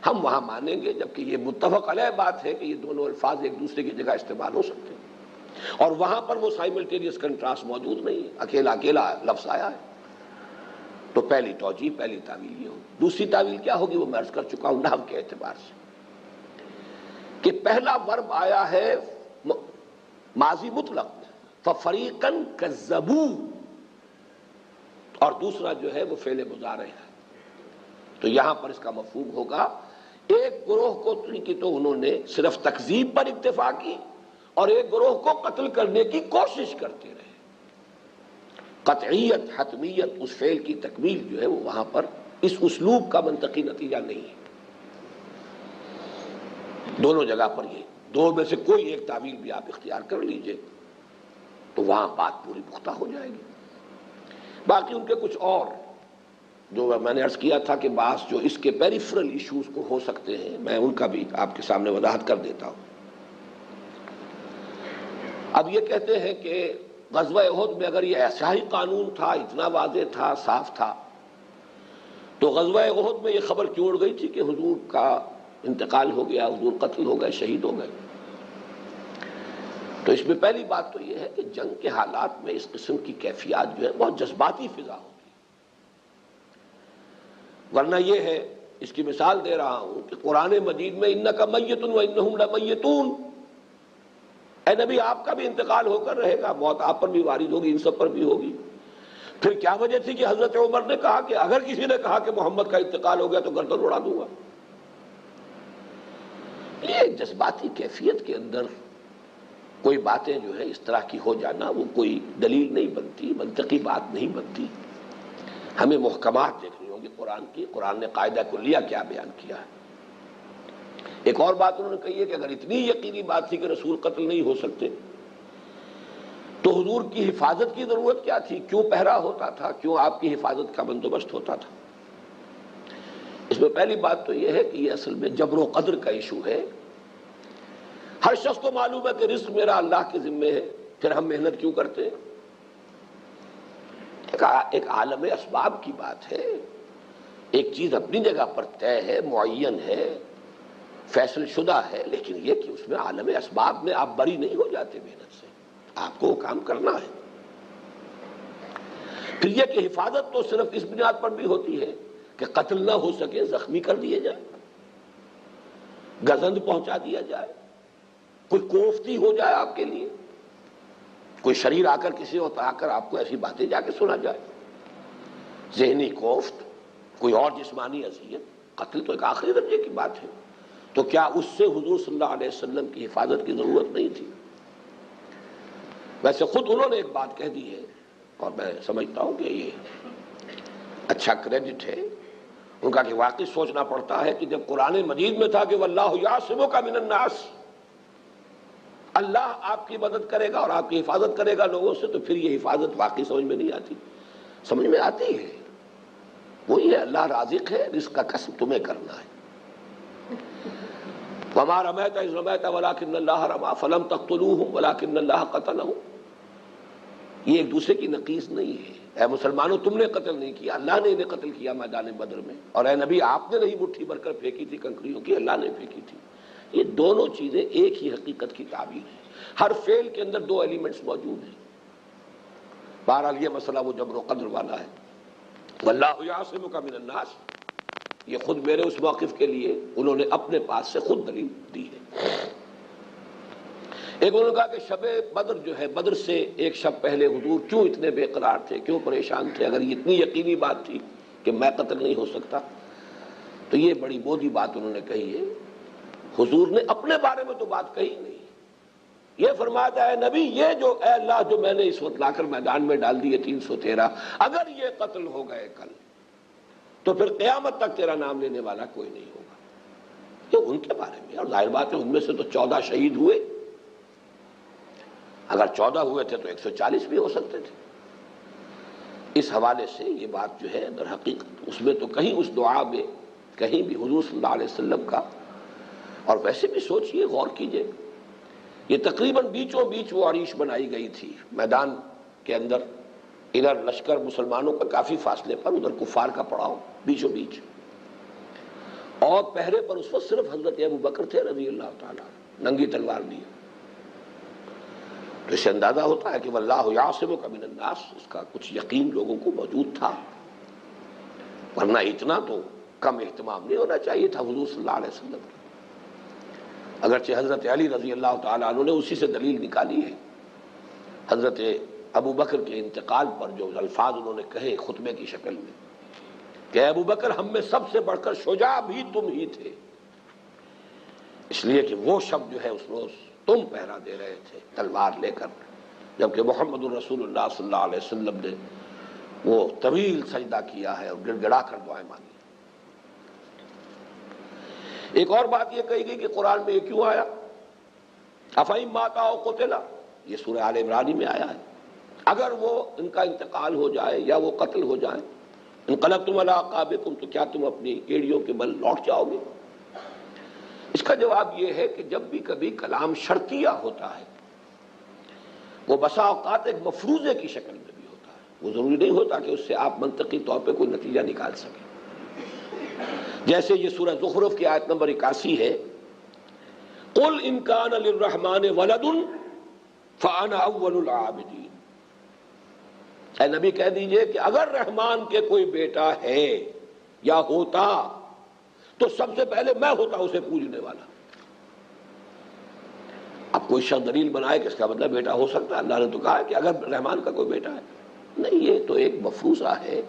ہم وہاں مانیں گے، جبکہ یہ متفق علیہ بات ہے کہ یہ دونوں الفاظ ایک دوسرے کی جگہ استعمال ہو سکتے ہیں، اور وہاں پر وہ سائملٹینیس کنٹراسٹ موجود نہیں ہے، اکیلا اکیلا لفظ آیا ہے۔ تو پہلی توجیہ، پہلی تعویل یہ ہوگی۔ دوسری تعویل کیا ہوگی وہ میں عرض کر چکا ہوں نحو کے اعتبار سے۔ کہ پہلا ورب آیا ہے ماضی مطلق فَفَرِيقًا كَذَّبُوا، اور دوسرا جو ہے وہ فعل مضارع ہے. تو یہاں پر اس کا مفہوم ہوگا ایک گروہ کو کی تو انہوں نے صرف تکذیب پر اکتفا کی اور ایک گروہ کو قتل کرنے کی کوشش کرتے رہے. قطعیت حتمیت اس فعل کی تکمیل جو ہے وہ وہاں پر اس اسلوب کا منطقی نتیجہ نہیں ہے. دونوں جگہ پر یہ دو میں سے کوئی ایک تعویل بھی آپ اختیار کر لیجئے تو وہاں بات پوری پختہ ہو جائے گی. باقی ان کے کچھ اور جو میں نے عرض کیا تھا کہ بعض جو اس کے پیریفرل ایشوز کو ہو سکتے ہیں، میں ان کا بھی آپ کے سامنے وضاحت کر دیتا ہوں. اب یہ کہتے ہیں کہ غزوہ احد میں اگر یہ ایسا ہی قانون تھا، اتنا واضح تھا، صاف تھا، تو غزوہ احد میں یہ خبر کیوں اڑ گئی تھی کہ حضور کا انتقال ہو گیا، حضور قتل ہو گئے، شہید ہو گئے؟ تو اس میں پہلی بات تو یہ ہے کہ جنگ کے حالات میں اس قسم کی کیفیات جو ہے بہت جذباتی فضا ہوتی ہے. ورنہ یہ ہے، اس کی مثال دے رہا ہوں کہ قرآن مجید میں انک میت و انہم لمیتون، اے نبی آپ کا بھی انتقال ہو کر رہے گا، موت آپ پر بھی وارد ہوگی، ان سب پر بھی ہوگی. پھر کیا وجہ تھی کہ حضرت عمر نے کہا کہ اگر کسی نے کہا کہ محمد کا انتقال ہو گیا تو گردن اڑا دوں گا؟ یہ جذباتی کیفیت کے اندر کوئی باتیں جو ہے اس طرح کی ہو جانا وہ کوئی دلیل نہیں بنتی، منطقی بات نہیں بنتی. ہمیں محکمات دیکھنی ہوگی قرآن کی، قرآن نے قاعدہ کلیہ کیا بیان کیا ہے. ایک اور بات انہوں نے کہی ہے کہ اگر اتنی یقینی بات تھی کہ رسول قتل نہیں ہو سکتے تو حضور کی حفاظت کی ضرورت کیا تھی؟ کیوں پہرا ہوتا تھا؟ کیوں آپ کی حفاظت کا بندوبست ہوتا تھا؟ اس میں پہلی بات تو یہ ہے کہ یہ اصل میں جبر و قدر کا ایشو ہے. ہر شخص کو معلوم ہے کہ رزق میرا اللہ کے ذمے ہے، پھر ہم محنت کیوں کرتے ہیں؟ ایک عالم اسباب کی بات ہے. ایک چیز اپنی جگہ پر طے ہے، معین ہے، فیصل شدہ ہے، لیکن یہ کہ اس میں عالم اسباب میں آپ بری نہیں ہو جاتے محنت سے، آپ کو وہ کام کرنا ہے. پھر یہ کہ حفاظت تو صرف اس بنیاد پر بھی ہوتی ہے کہ قتل نہ ہو سکے، زخمی کر دیے جائے، گزند پہنچا دیا جائے، کوئی کوفتی ہو جائے آپ کے لیے، کوئی شریر آ کر کسی وقت آ کر آپ کو ایسی باتیں جا کے سنا جائے، ذہنی کوفت، کوئی اور جسمانی اذیت. قتل تو ایک آخری درجے کی بات ہے. تو کیا اس سے حضور صلی اللہ علیہ وسلم کی حفاظت کی ضرورت نہیں تھی؟ ویسے خود انہوں نے ایک بات کہہ دی ہے اور میں سمجھتا ہوں کہ یہ اچھا کریڈٹ ہے ان کا کہ واقعی سوچنا پڑتا ہے کہ جب قرآن مجید میں تھا کہ واللہ یعصمک من الناس، اللہ آپ کی مدد کرے گا اور آپ کی حفاظت کرے گا لوگوں سے، تو پھر یہ حفاظت واقعی سمجھ میں نہیں آتی. سمجھ میں آتی ہے، وہی ہے اللہ رازق ہے، رزق کا کسب تمہیں کرنا ہے. وما رمیت اذ رمیت ولکن اللہ رمی فلم تقتلوہم ولکن اللہ قتلہم. یہ ایک دوسرے کی نقیض نہیں ہے. اے مسلمانوں تم نے قتل نہیں کیا، اللہ نے انہیں قتل کیا میدان بدر میں، اور اے نبی آپ نے نہیں مٹھی بھر کر پھینکی تھی کنکریوں کی، اللہ نے پھینکی تھی. یہ دونوں چیزیں ایک ہی حقیقت کی تعبیر ہے. ہر فعل کے اندر دو ایلیمنٹس موجود ہیں. بہرحال یہ مسئلہ وہ جبر و قدر والا ہے. واللہ یعصمک من الناس، یہ خود میرے اس موقف کے لیے انہوں نے اپنے پاس سے خود دلیل دی ہے. ایک انہوں نے کہا کہ شب بدر جو ہے، بدر سے ایک شب پہلے حضور کیوں اتنے بے قرار تھے، کیوں پریشان تھے؟ اگر یہ اتنی یقینی بات تھی کہ میں قتل نہیں ہو سکتا تو یہ بڑی بودھی بات انہوں نے کہی ہے. حضور نے اپنے بارے میں تو بات کہی نہیں، یہ فرمایا ہے نبی یہ جو اے اللہ جو میں نے اس وقت لا کر میدان میں ڈال دیے 313، اگر یہ قتل ہو گئے کل تو پھر قیامت تک تیرا نام لینے والا کوئی نہیں ہوگا. یہ ان کے بارے میں، اور ظاہر بات ہے ان میں سے تو 14 شہید ہوئے. اگر 14 ہوئے تھے تو 140 بھی ہو سکتے تھے. اس حوالے سے یہ بات جو ہے در حقیقت اس میں تو کہیں اس دعا میں کہیں بھی حضور صلی اللہ علیہ وسلم کا، اور ویسے بھی سوچئے غور کیجئے، یہ تقریباً بیچوں بیچ وہ عریش بنائی گئی تھی میدان کے اندر، ادھر لشکر مسلمانوں کا کافی فاصلے پر، ادھر کفار کا پڑاؤ بیچوں بیچ، اور پہرے پر اس وقت صرف حضرت ابو بکر تھے رضی اللہ تعالیٰ، ننگی تلوار لیے. تو اس سے اندازہ ہوتا ہے کہ واللہ یعصمک من الناس، اس کا کچھ یقین لوگوں کو موجود تھا، ورنہ اتنا تو کم اہتمام نہیں ہونا چاہیے تھا حضور صلی اللہ علیہ وسلم. اگرچہ حضرت علی رضی اللہ تعالیٰ عنہ نے اسی سے دلیل نکالی ہے. حضرت ابو بکر کے انتقال پر جو الفاظ انہوں نے کہے خطبے کی شکل میں کہ ابو بکر ہم میں سب سے بڑھ کر شجاع بھی تم ہی تھے، اس لیے کہ وہ شب جو ہے اس روز تم پہرا دے رہے تھے تلوار لے کر، جبکہ محمد الرسول اللہ صلی اللہ علیہ وسلم نے وہ طویل سجدہ کیا ہے اور گڑ گڑا کر دعائیں مانگی. ایک اور بات یہ کہی گئی کہ قرآن میں یہ کیوں آیا افَإِن مَاتَ أَوْ قُتِلَ، یہ سورہ آل عمران میں آیا ہے. اگر وہ ان کا انتقال ہو جائے یا وہ قتل ہو جائیں، انقلبتم علی اعقابکم، تو کیا تم اپنی ایڑیوں کے بل لوٹ جاؤ گے؟ اس کا جواب یہ ہے کہ جب بھی کبھی کلام شرطیہ ہوتا ہے وہ بسا اوقات ایک مفروضے کی شکل میں بھی ہوتا ہے، وہ ضروری نہیں ہوتا کہ اس سے آپ منطقی طور پہ کوئی نتیجہ نکال سکیں. جیسے یہ سورہ زخرف کی آیت نمبر 81 ہے، قُلْ إِن كَانَ لِلرَّحْمَنِ وَلَدٌ فَأَنَا أَوَّلُ الْعَابِدِينَ، اے نبی کہہ دیجئے کہ اگر رحمان کے کوئی بیٹا ہے یا ہوتا تو سب سے پہلے میں ہوتا اسے پوجنے والا. اب کوئی شخص دلیل بنائے کہ اس کا مطلب بیٹا ہو سکتا ہے، اللہ نے تو کہا ہے کہ اگر رحمان کا کوئی بیٹا ہے. نہیں، یہ تو ایک مفروضہ ہے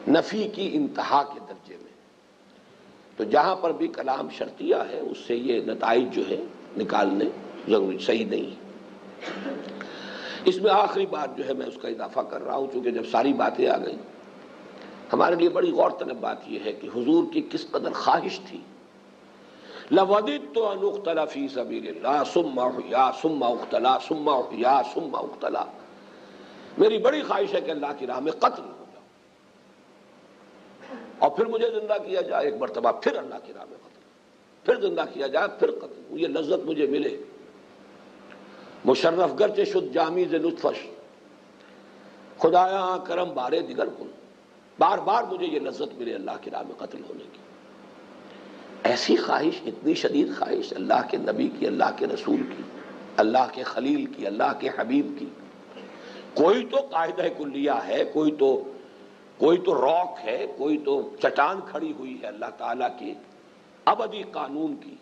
نفی کی انتہا کے درجے میں. تو جہاں پر بھی کلام شرطیہ ہے اس سے یہ نتائج جو ہے نکالنے ضروری صحیح نہیں ہے. اس میں آخری بات جو ہے میں اس کا اضافہ کر رہا ہوں، چونکہ جب ساری باتیں آ گئیں ہمارے لیے بڑی غور طلب بات یہ ہے کہ حضور کی کس قدر خواہش تھی. لَوَدِدتُّ أَنْ أُقْتَلَ فِي سَبِيلِ اللَّهِ ثُمَّ أُحْيَا ثُمَّ أُقْتَلَ ثُمَّ أُحْيَا ثُمَّ أُقْتَلَ، میری بڑی خواہش ہے کہ اللہ کی راہ میں قتل ہو جاؤں اور پھر مجھے زندہ کیا جائے ایک مرتبہ، پھر اللہ کی راہ میں قتل، پھر زندہ کیا جائے، پھر قتل. یہ لذت مجھے ملے. مشرف گرچہ شد جامی ز لطفش، خدایا کرم بارے دیگر کن، بار بار مجھے یہ لذت ملے اللہ کی راہ میں قتل ہونے کی. ایسی خواہش، اتنی شدید خواہش اللہ کے نبی کی، اللہ کے رسول کی، اللہ کے خلیل کی، اللہ کے حبیب کی. کوئی تو قاعدہ کلیہ ہے، کوئی تو روک ہے، کوئی تو چٹان کھڑی ہوئی ہے اللہ تعالیٰ کی ابدی قانون کی،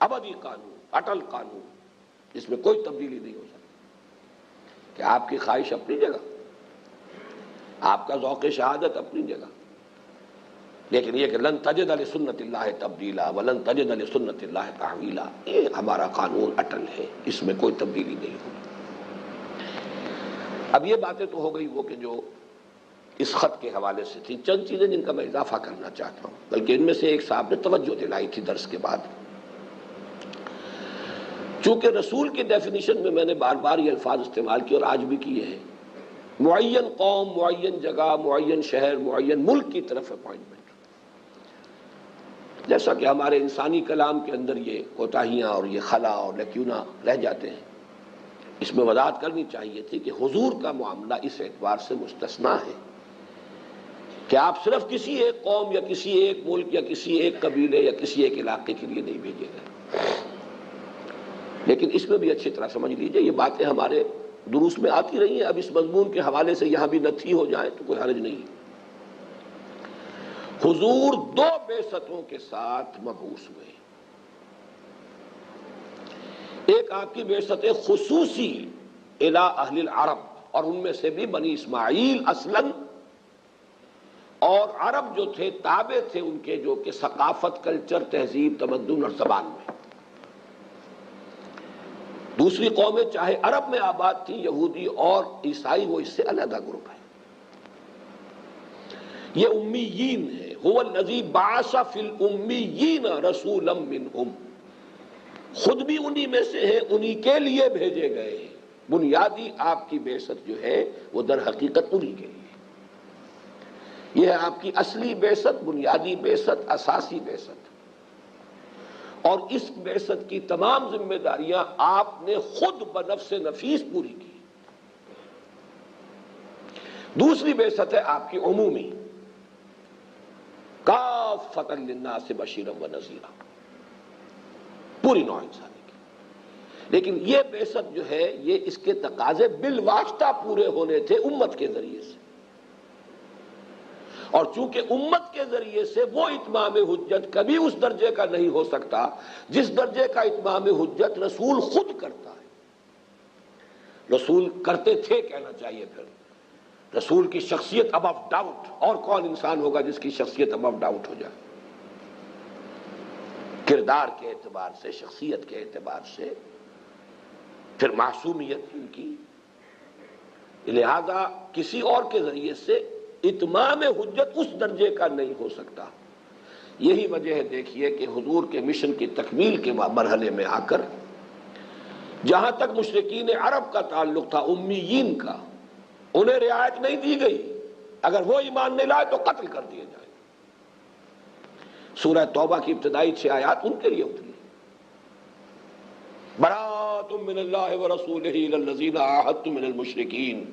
ابدی قانون، اٹل قانون، جس میں کوئی تبدیلی نہیں ہو سکتی. کہ آپ کی خواہش اپنی جگہ، آپ کا ذوق شہادت اپنی جگہ، لیکن یہ کہ لن تجد لسنت اللہ تبدیلا ولن تجد لسنت اللہ تحویلا، یہ ہمارا قانون اٹل ہے، اس میں کوئی تبدیلی نہیں ہوگی. اب یہ باتیں تو ہو گئی وہ کہ جو اس خط کے حوالے سے تھی. چند چیزیں جن کا میں اضافہ کرنا چاہتا ہوں، بلکہ ان میں سے ایک صاحب نے توجہ دلائی تھی درس کے بعد. چونکہ رسول کی ڈیفینیشن میں نے بار بار یہ الفاظ استعمال کیے اور آج بھی کیے ہیں، معین قوم، معین جگہ، معین شہر، معین ملک کی طرف اپوائنٹمنٹ. جیسا کہ ہمارے انسانی کلام کے اندر یہ کوتاہیاں اور یہ خلا اور لیکیونا رہ جاتے ہیں، اس میں وضاحت کرنی چاہیے تھی کہ حضور کا معاملہ اس اعتبار سے مستثنیٰ ہے کہ آپ صرف کسی ایک قوم یا کسی ایک ملک یا کسی ایک قبیلے یا کسی ایک علاقے کے لیے نہیں بھیجے گئے. لیکن اس میں بھی اچھی طرح سمجھ لیجئے، یہ باتیں ہمارے دروس میں آتی رہی ہیں، اب اس مضمون کے حوالے سے یہاں بھی نتھی ہو جائے تو کوئی حرج نہیں. حضور 2 بعثتوں کے ساتھ مبعوث ہوئے. ایک آپ کی بعثت خصوصی الی اہل العرب، اور ان میں سے بھی بنی اسماعیل اصلاً، اور عرب جو تھے تابع تھے ان کے، جو کہ ثقافت، کلچر، تہذیب، تمدن اور زبان میں. دوسری قومیں چاہے عرب میں آباد تھی، یہودی اور عیسائی، وہ اس سے علیحدہ گروپ ہے. یہ امیین ہے. هو الذی بعث فی الامیین رسولا منہم، خود بھی انہی میں سے ہیں، انہی کے لیے بھیجے گئے ہیں. بنیادی آپ کی بعثت جو ہے وہ در حقیقت انہی کے لیے. یہ ہے آپ کی اصلی بعثت، بنیادی بعثت، اساسی بعثت. اور اس بعثت کی تمام ذمہ داریاں آپ نے خود بنفس نفیس پوری کی. دوسری بعثت ہے آپ کی عمومی، کافۃ للناس بشیرا ونذیرا، پوری نوع انسانی کی. لیکن یہ بعثت جو ہے یہ اس کے تقاضے بالواسطہ پورے ہونے تھے امت کے ذریعے سے. اور چونکہ امت کے ذریعے سے وہ اتمام حجت کبھی اس درجے کا نہیں ہو سکتا جس درجے کا اتمام حجت رسول خود کرتا ہے. رسول کرتے تھے کہنا چاہیے. پھر رسول کی شخصیت ابو ڈاؤٹ، اور کون انسان ہوگا جس کی شخصیت ابو ڈاؤٹ ہو جائے؟ کردار کے اعتبار سے، شخصیت کے اعتبار سے، پھر معصومیت ان کی. لہذا کسی اور کے ذریعے سے اتمام حجت اس درجے کا نہیں ہو سکتا. یہی وجہ ہے دیکھیے کہ حضور کے مشن کی تکمیل کے مرحلے میں آ کر جہاں تک مشرکین عرب کا تعلق تھا، امیین کا، انہیں رعایت نہیں دی گئی. اگر وہ ایمان نہیں لائے تو قتل کر دیے جائیں. سورہ توبہ کی ابتدائی 6 آیات ان کے لیے اتری. براءۃ من اللہ ورسولہ الی الذین عاہدتم من المشرکین.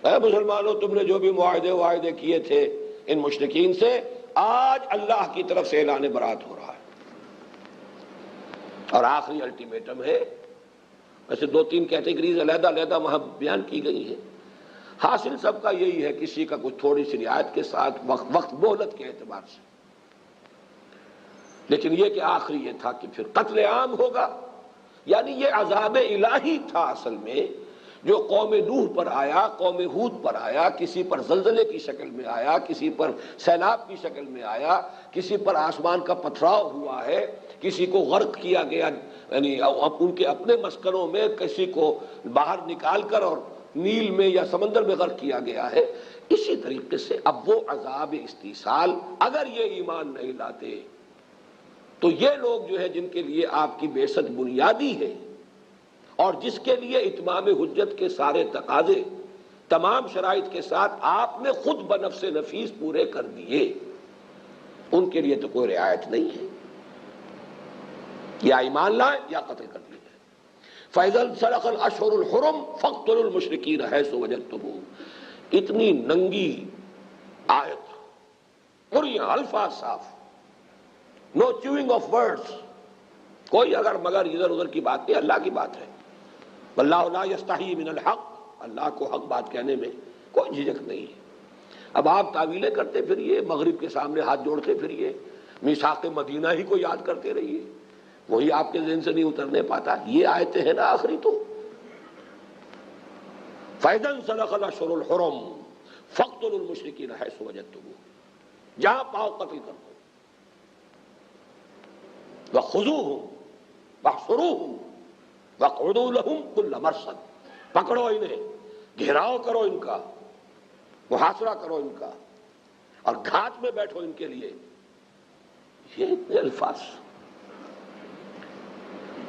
اے مسلمانوں، تم نے جو بھی معاہدے کیے تھے ان مشرکین سے، آج اللہ کی طرف سے اعلان برات ہو رہا ہے. اور آخری الٹیمیٹم ہے. ویسے 2-3 کیٹیگریز علیحدہ علیحدہ وہاں بیان کی گئی ہے. حاصل سب کا یہی ہے، کسی کا کچھ تھوڑی سی رعایت کے ساتھ، وقت مہلت کے اعتبار سے. لیکن یہ کہ آخری یہ تھا کہ پھر قتل عام ہوگا. یعنی یہ عذاب الہی تھا اصل میں، جو قوم نوح پر آیا، قوم ہود پر آیا، کسی پر زلزلے کی شکل میں آیا، کسی پر سیلاب کی شکل میں آیا، کسی پر آسمان کا پتھراؤ ہوا ہے، کسی کو غرق کیا گیا، یعنی ان کے اپنے مسکنوں میں کسی کو باہر نکال کر اور نیل میں یا سمندر میں غرق کیا گیا ہے. اسی طریقے سے اب وہ عذاب استیصال، اگر یہ ایمان نہیں لاتے تو یہ لوگ جو ہے جن کے لیے آپ کی بعثت بنیادی ہے اور جس کے لیے اتمام حجت کے سارے تقاضے تمام شرائط کے ساتھ آپ نے خود بنفس نفیس پورے کر دیے، ان کے لیے تو کوئی رعایت نہیں ہے. یا ایمان لائیں یا قتل کر دیے جائیں. فَإِذَا انْسَلَخَ الْأَشْهُرُ الْحُرُمُ فَاقْتُلُوا الْمُشْرِكِينَ حَيْثُ وَجَدتُّمُوهُمْ. اتنی ننگی آیت، پوریاں الفاظ صاف، نو چیونگ آف ورڈز، کوئی اگر مگر ادھر ادھر کی بات نہیں، اللہ کی بات ہے. واللہ لا یستحیی من الحق، اللہ کو حق بات کہنے میں کوئی جھجک نہیں ہے. اب آپ تعویلیں کرتے پھریے، مغرب کے سامنے ہاتھ جوڑتے پھریے، میثاق مدینہ ہی کو یاد کرتے رہیے، وہی آپ کے ذہن سے نہیں اترنے پاتا. یہ آیتیں ہیں نا آخری تو. فَإِذَا انْسَلَخَ الْأَشْهُرُ الْحُرُمُ فَاقْتُلُوا الْمُشْرِكِينَ حَيْثُ وَجَدتُّمُوهُمْ. جہاں پاؤ قتل کرو. وَخُذُوهُمْ وَاحْصُرُوهُمْ وَاقْعُدُوا لَهُمْ كُلَّ مَرْصَدٍ. پکڑو انہیں، گھیراؤ کرو ان کا، محاصرہ کرو ان کا، اور گھات میں بیٹھو ان کے لیے. یہ اتنے الفاظ.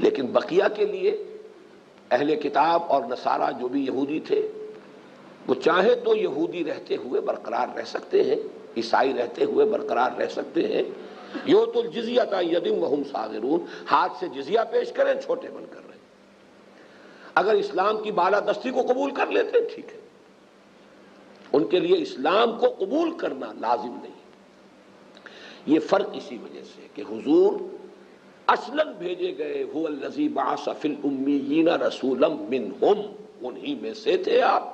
لیکن بقیہ کے لیے اہل کتاب اور نصارہ جو بھی یہودی تھے، وہ چاہے تو یہودی رہتے ہوئے برقرار رہ سکتے ہیں، عیسائی رہتے ہوئے برقرار رہ سکتے ہیں. یؤتوا الجزیۃ عن ید وہم صاغرون، ہاتھ سے جزیہ پیش کریں چھوٹے بن کر رہے. اگر اسلام کی بالادستی کو قبول کر لیتے ٹھیک ہے، ان کے لیے اسلام کو قبول کرنا لازم نہیں. یہ فرق اسی وجہ سے کہ حضور اصلاً بھیجے گئے هو الذی بعث فی الامیین رسولا منہم، انہی میں سے تھے آپ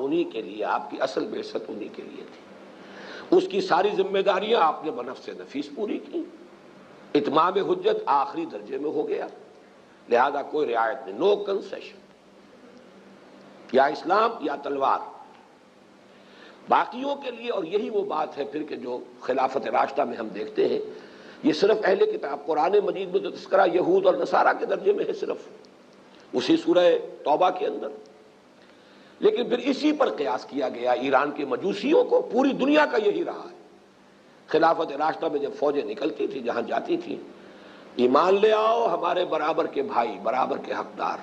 انہی کے لیے، آپ کی اصل بعثت انہی کے لیے تھی. اس کی ساری ذمہ داریاں آپ نے بنفس نفیس پوری کی. اتمام حجت آخری درجے میں ہو گیا، لہذا کوئی رعایت نہیں، نو کنسیشن، یا اسلام یا تلوار. باقیوں کے لیے، اور یہی وہ بات ہے پھر کہ جو خلافت راشدہ میں ہم دیکھتے ہیں، یہ صرف اہل کتاب، قرآن مجید میں تو تذکرہ یہود اور نصارہ کے درجے میں ہے صرف اسی سورہ توبہ کے اندر. لیکن پھر اسی پر قیاس کیا گیا ایران کے مجوسیوں کو. پوری دنیا کا یہی رہا ہے. خلافت راشدہ میں جب فوجیں نکلتی تھی جہاں جاتی تھی، ایمان لے آؤ ہمارے برابر کے بھائی، برابر کے حقدار،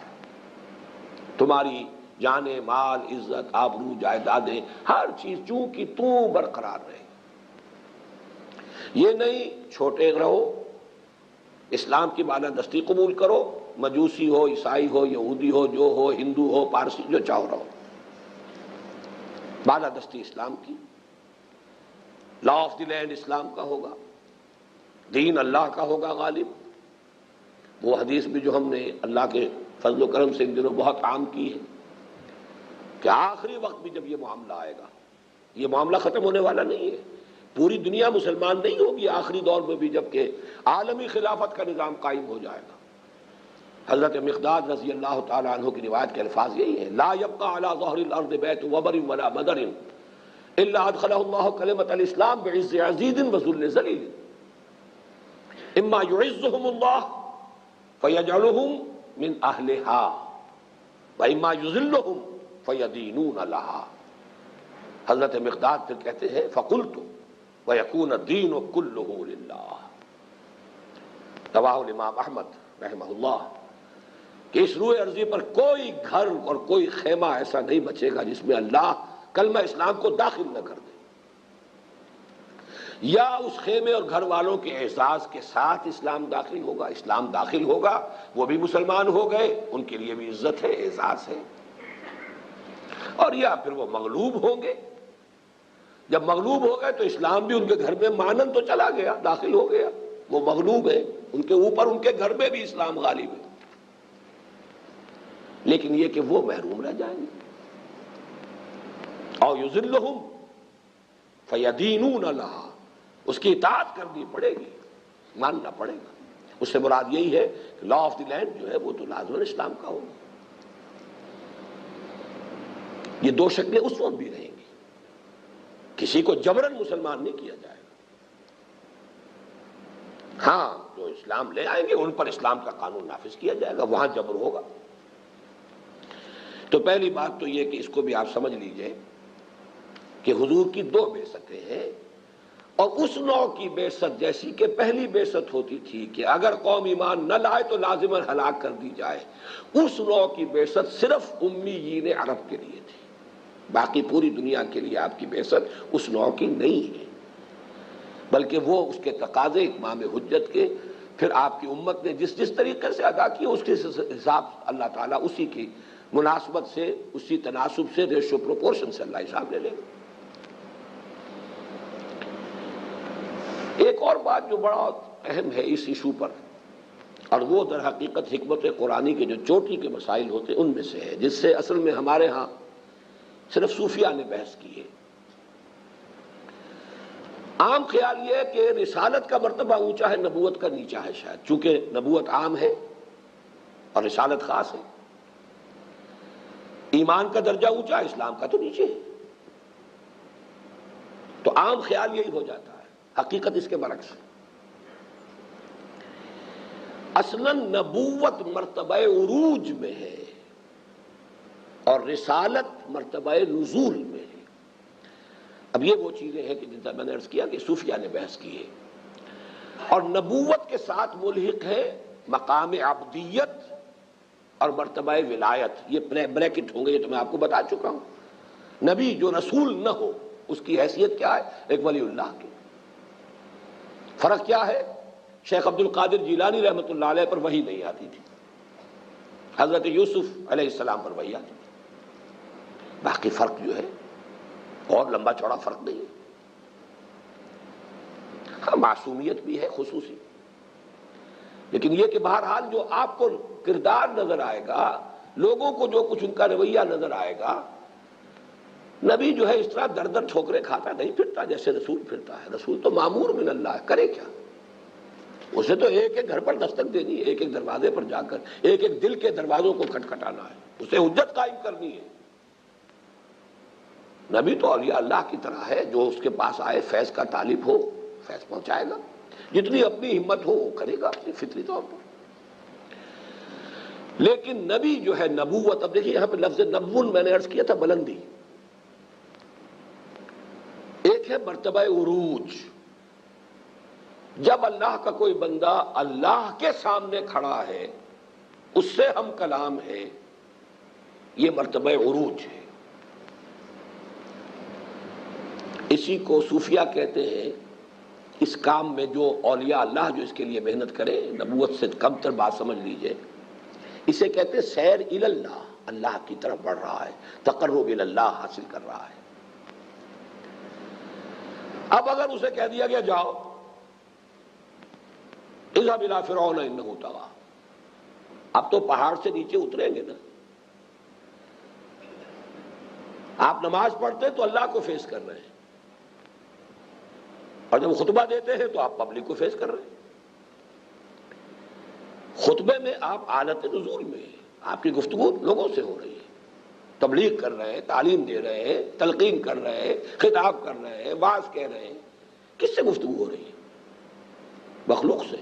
تمہاری جان مال عزت آبرو جائیدادیں ہر چیز چوں کی توں برقرار رہے. یہ نہیں چھوٹے رہو، اسلام کی بالادستی قبول کرو، مجوسی ہو، عیسائی ہو، یہودی ہو، جو ہو، ہندو ہو، پارسی، جو چاہو رہو. بالادستی اسلام کی، لا آف دی لینڈ اسلام کا ہوگا، دین اللہ کا ہوگا غالب. وہ حدیث بھی جو ہم نے اللہ کے فضل و کرم سے ان دنوں بہت عام کی ہے کہ آخری وقت بھی جب یہ معاملہ آئے گا یہ معاملہ ختم ہونے والا نہیں ہے. پوری دنیا مسلمان نہیں ہوگی آخری دور میں بھی، جبکہ عالمی خلافت کا نظام قائم ہو جائے گا. حضرت مقداد رضی اللہ تعالی عنہ کی روایت کے الفاظ یہی ہیں: لا يبقى على ظهر الارض بیت وبر ولا مدر الا ادخله الله كلمة الاسلام بعز عزيز وذل ذليل اما يعزهم الله فيجعلهم من اهلها واما يذلهم فيدينون لها. حضرت مقداد پھر کہتے ہیں: فقلت ويكون الدين كله لله. رواه الامام احمد رحمہ اللہ کہ اس روئے ارضی پر کوئی گھر اور کوئی خیمہ ایسا نہیں بچے گا جس میں اللہ کلمہ اسلام کو داخل نہ کر دے، یا اس خیمے اور گھر والوں کے اعزاز کے ساتھ اسلام داخل ہوگا. اسلام داخل ہوگا، وہ بھی مسلمان ہو گئے، ان کے لیے بھی عزت ہے، اعزاز ہے. اور یا پھر وہ مغلوب ہوں گے. جب مغلوب ہو گئے تو اسلام بھی ان کے گھر میں مانند تو چلا گیا، داخل ہو گیا. وہ مغلوب ہے، ان کے اوپر ان کے گھر میں بھی اسلام غالب ہے، لیکن یہ کہ وہ محروم رہ جائیں گے. اور یذلہم فیدینون لہا، اس کی اطاعت کرنی پڑے گی، ماننا پڑے گا. اس سے مراد یہی ہے کہ لا آف دی لینڈ جو ہے وہ تو لازماً اسلام کا ہوگا. یہ دو شکلیں اس وقت بھی رہیں گی. کسی کو جبراً مسلمان نہیں کیا جائے گا. ہاں جو اسلام لے آئیں گے ان پر اسلام کا قانون نافذ کیا جائے گا، وہاں جبر ہوگا. تو پہلی بات تو یہ کہ اس کو بھی آپ سمجھ لیجئے کہ حضور کی دو بعثتیں ہیں، اور اس نوع کی بعثت جیسی کہ پہلی بعثت ہوتی تھی کہ اگر قوم ایمان نہ لائے تو لازماً ہلاک کر دی جائے، اس نوع کی بعثت صرف امیین عرب کے لیے تھی. باقی پوری دنیا کے لیے آپ کی بعثت اس نوع کی نہیں ہے، بلکہ وہ اس کے تقاضے اتمام حجت کے پھر آپ کی امت نے جس طریقے سے ادا کی اس کے حساب اللہ تعالیٰ اسی کی مناسبت سے، اسی تناسب سے، ریشو پروپورشن سے اللہ حساب لے لے گا. ایک اور بات جو بڑا اہم ہے اس ایشو پر، اور وہ در حقیقت حکمت قرآنی کے جو چوٹی کے مسائل ہوتے ان میں سے ہے، جس سے اصل میں ہمارے ہاں صرف صوفیہ نے بحث کی ہے. عام خیال یہ ہے کہ رسالت کا مرتبہ اونچا ہے، نبوت کا نیچا ہے شاید، چونکہ نبوت عام ہے اور رسالت خاص ہے. ایمان کا درجہ اونچا ہے، اسلام کا تو نیچے ہے. تو عام خیال یہی ہو جاتا ہے، حقیقت اس کے برعکس ہے. اصلاً نبوت مرتبہ عروج میں ہے اور رسالت مرتبہ نزول میں ہے. اب یہ وہ چیزیں ہیں کہ جن سے میں نے عرض کیا کہ صوفیہ نے بحث کی ہے، اور نبوت کے ساتھ ملحق ہے مقام عبدیت اور مرتبہ ولایت. یہ بریکٹ ہوں گے، یہ تو میں آپ کو بتا چکا ہوں. نبی جو رسول نہ ہو اس کی حیثیت کیا ہے؟ ایک ولی اللہ کی. فرق کیا ہے؟ شیخ عبد القادر جیلانی رحمۃ اللہ علیہ پر وحی نہیں آتی تھی، حضرت یوسف علیہ السلام پر وحی آتی تھی. باقی فرق جو ہے اور لمبا چوڑا فرق نہیں ہے. ہاں معصومیت بھی ہے خصوصی، لیکن یہ کہ بہرحال جو آپ کو کردار نظر آئے گا، لوگوں کو جو کچھ ان کا رویہ نظر آئے گا، نبی جو ہے اس طرح در در ٹھوکریں کھاتا نہیں پھرتا جیسے رسول پھرتا ہے. رسول تو مامور من اللہ ہے، کرے کیا؟ اسے تو ایک ایک گھر پر دستک دینی ہے، ایک ایک دروازے پر جا کر ایک ایک دل کے دروازوں کو کھٹکھٹانا ہے، اسے حجت قائم کرنی ہے. نبی تو اولیاء اللہ کی طرح ہے، جو اس کے پاس آئے فیض کا طالب ہو فیض پہنچائے گا، جتنی اپنی ہمت ہو وہ کرے گا اپنی فطری طور پر. لیکن نبی جو ہے نبوت، اب دیکھیے یہاں پہ لفظ نبون میں نے عرض کیا تھا بلندی. ایک ہے مرتبہ عروج، جب اللہ کا کوئی بندہ اللہ کے سامنے کھڑا ہے، اس سے ہم کلام ہے، یہ مرتبہ عروج ہے. اسی کو صوفیہ کہتے ہیں. اس کام میں جو اولیاء اللہ جو اس کے لیے محنت کرے، نبوت سے کم تر بات سمجھ لیجئے، اسے کہتے ہیں سیر الی اللہ، اللہ کی طرف بڑھ رہا ہے، تقرب الی اللہ حاصل کر رہا ہے. اب اگر اسے کہہ دیا گیا جاؤ اذهب الی فرعون انہ طغی، اب تو پہاڑ سے نیچے اتریں گے نا. آپ نماز پڑھتے تو اللہ کو فیس کر رہے ہیں، اور جب خطبہ دیتے ہیں تو آپ پبلک کو فیس کر رہے ہیں۔ خطبے میں آپ حالت نزول میں ہیں، آپ کی گفتگو لوگوں سے ہو رہی ہے، تبلیغ کر رہے ہیں، تعلیم دے رہے ہیں، تلقین کر رہے ہیں، خطاب کر رہے ہیں، واعظ کہہ رہے ہیں۔ کس سے گفتگو ہو رہی ہے؟ مخلوق سے۔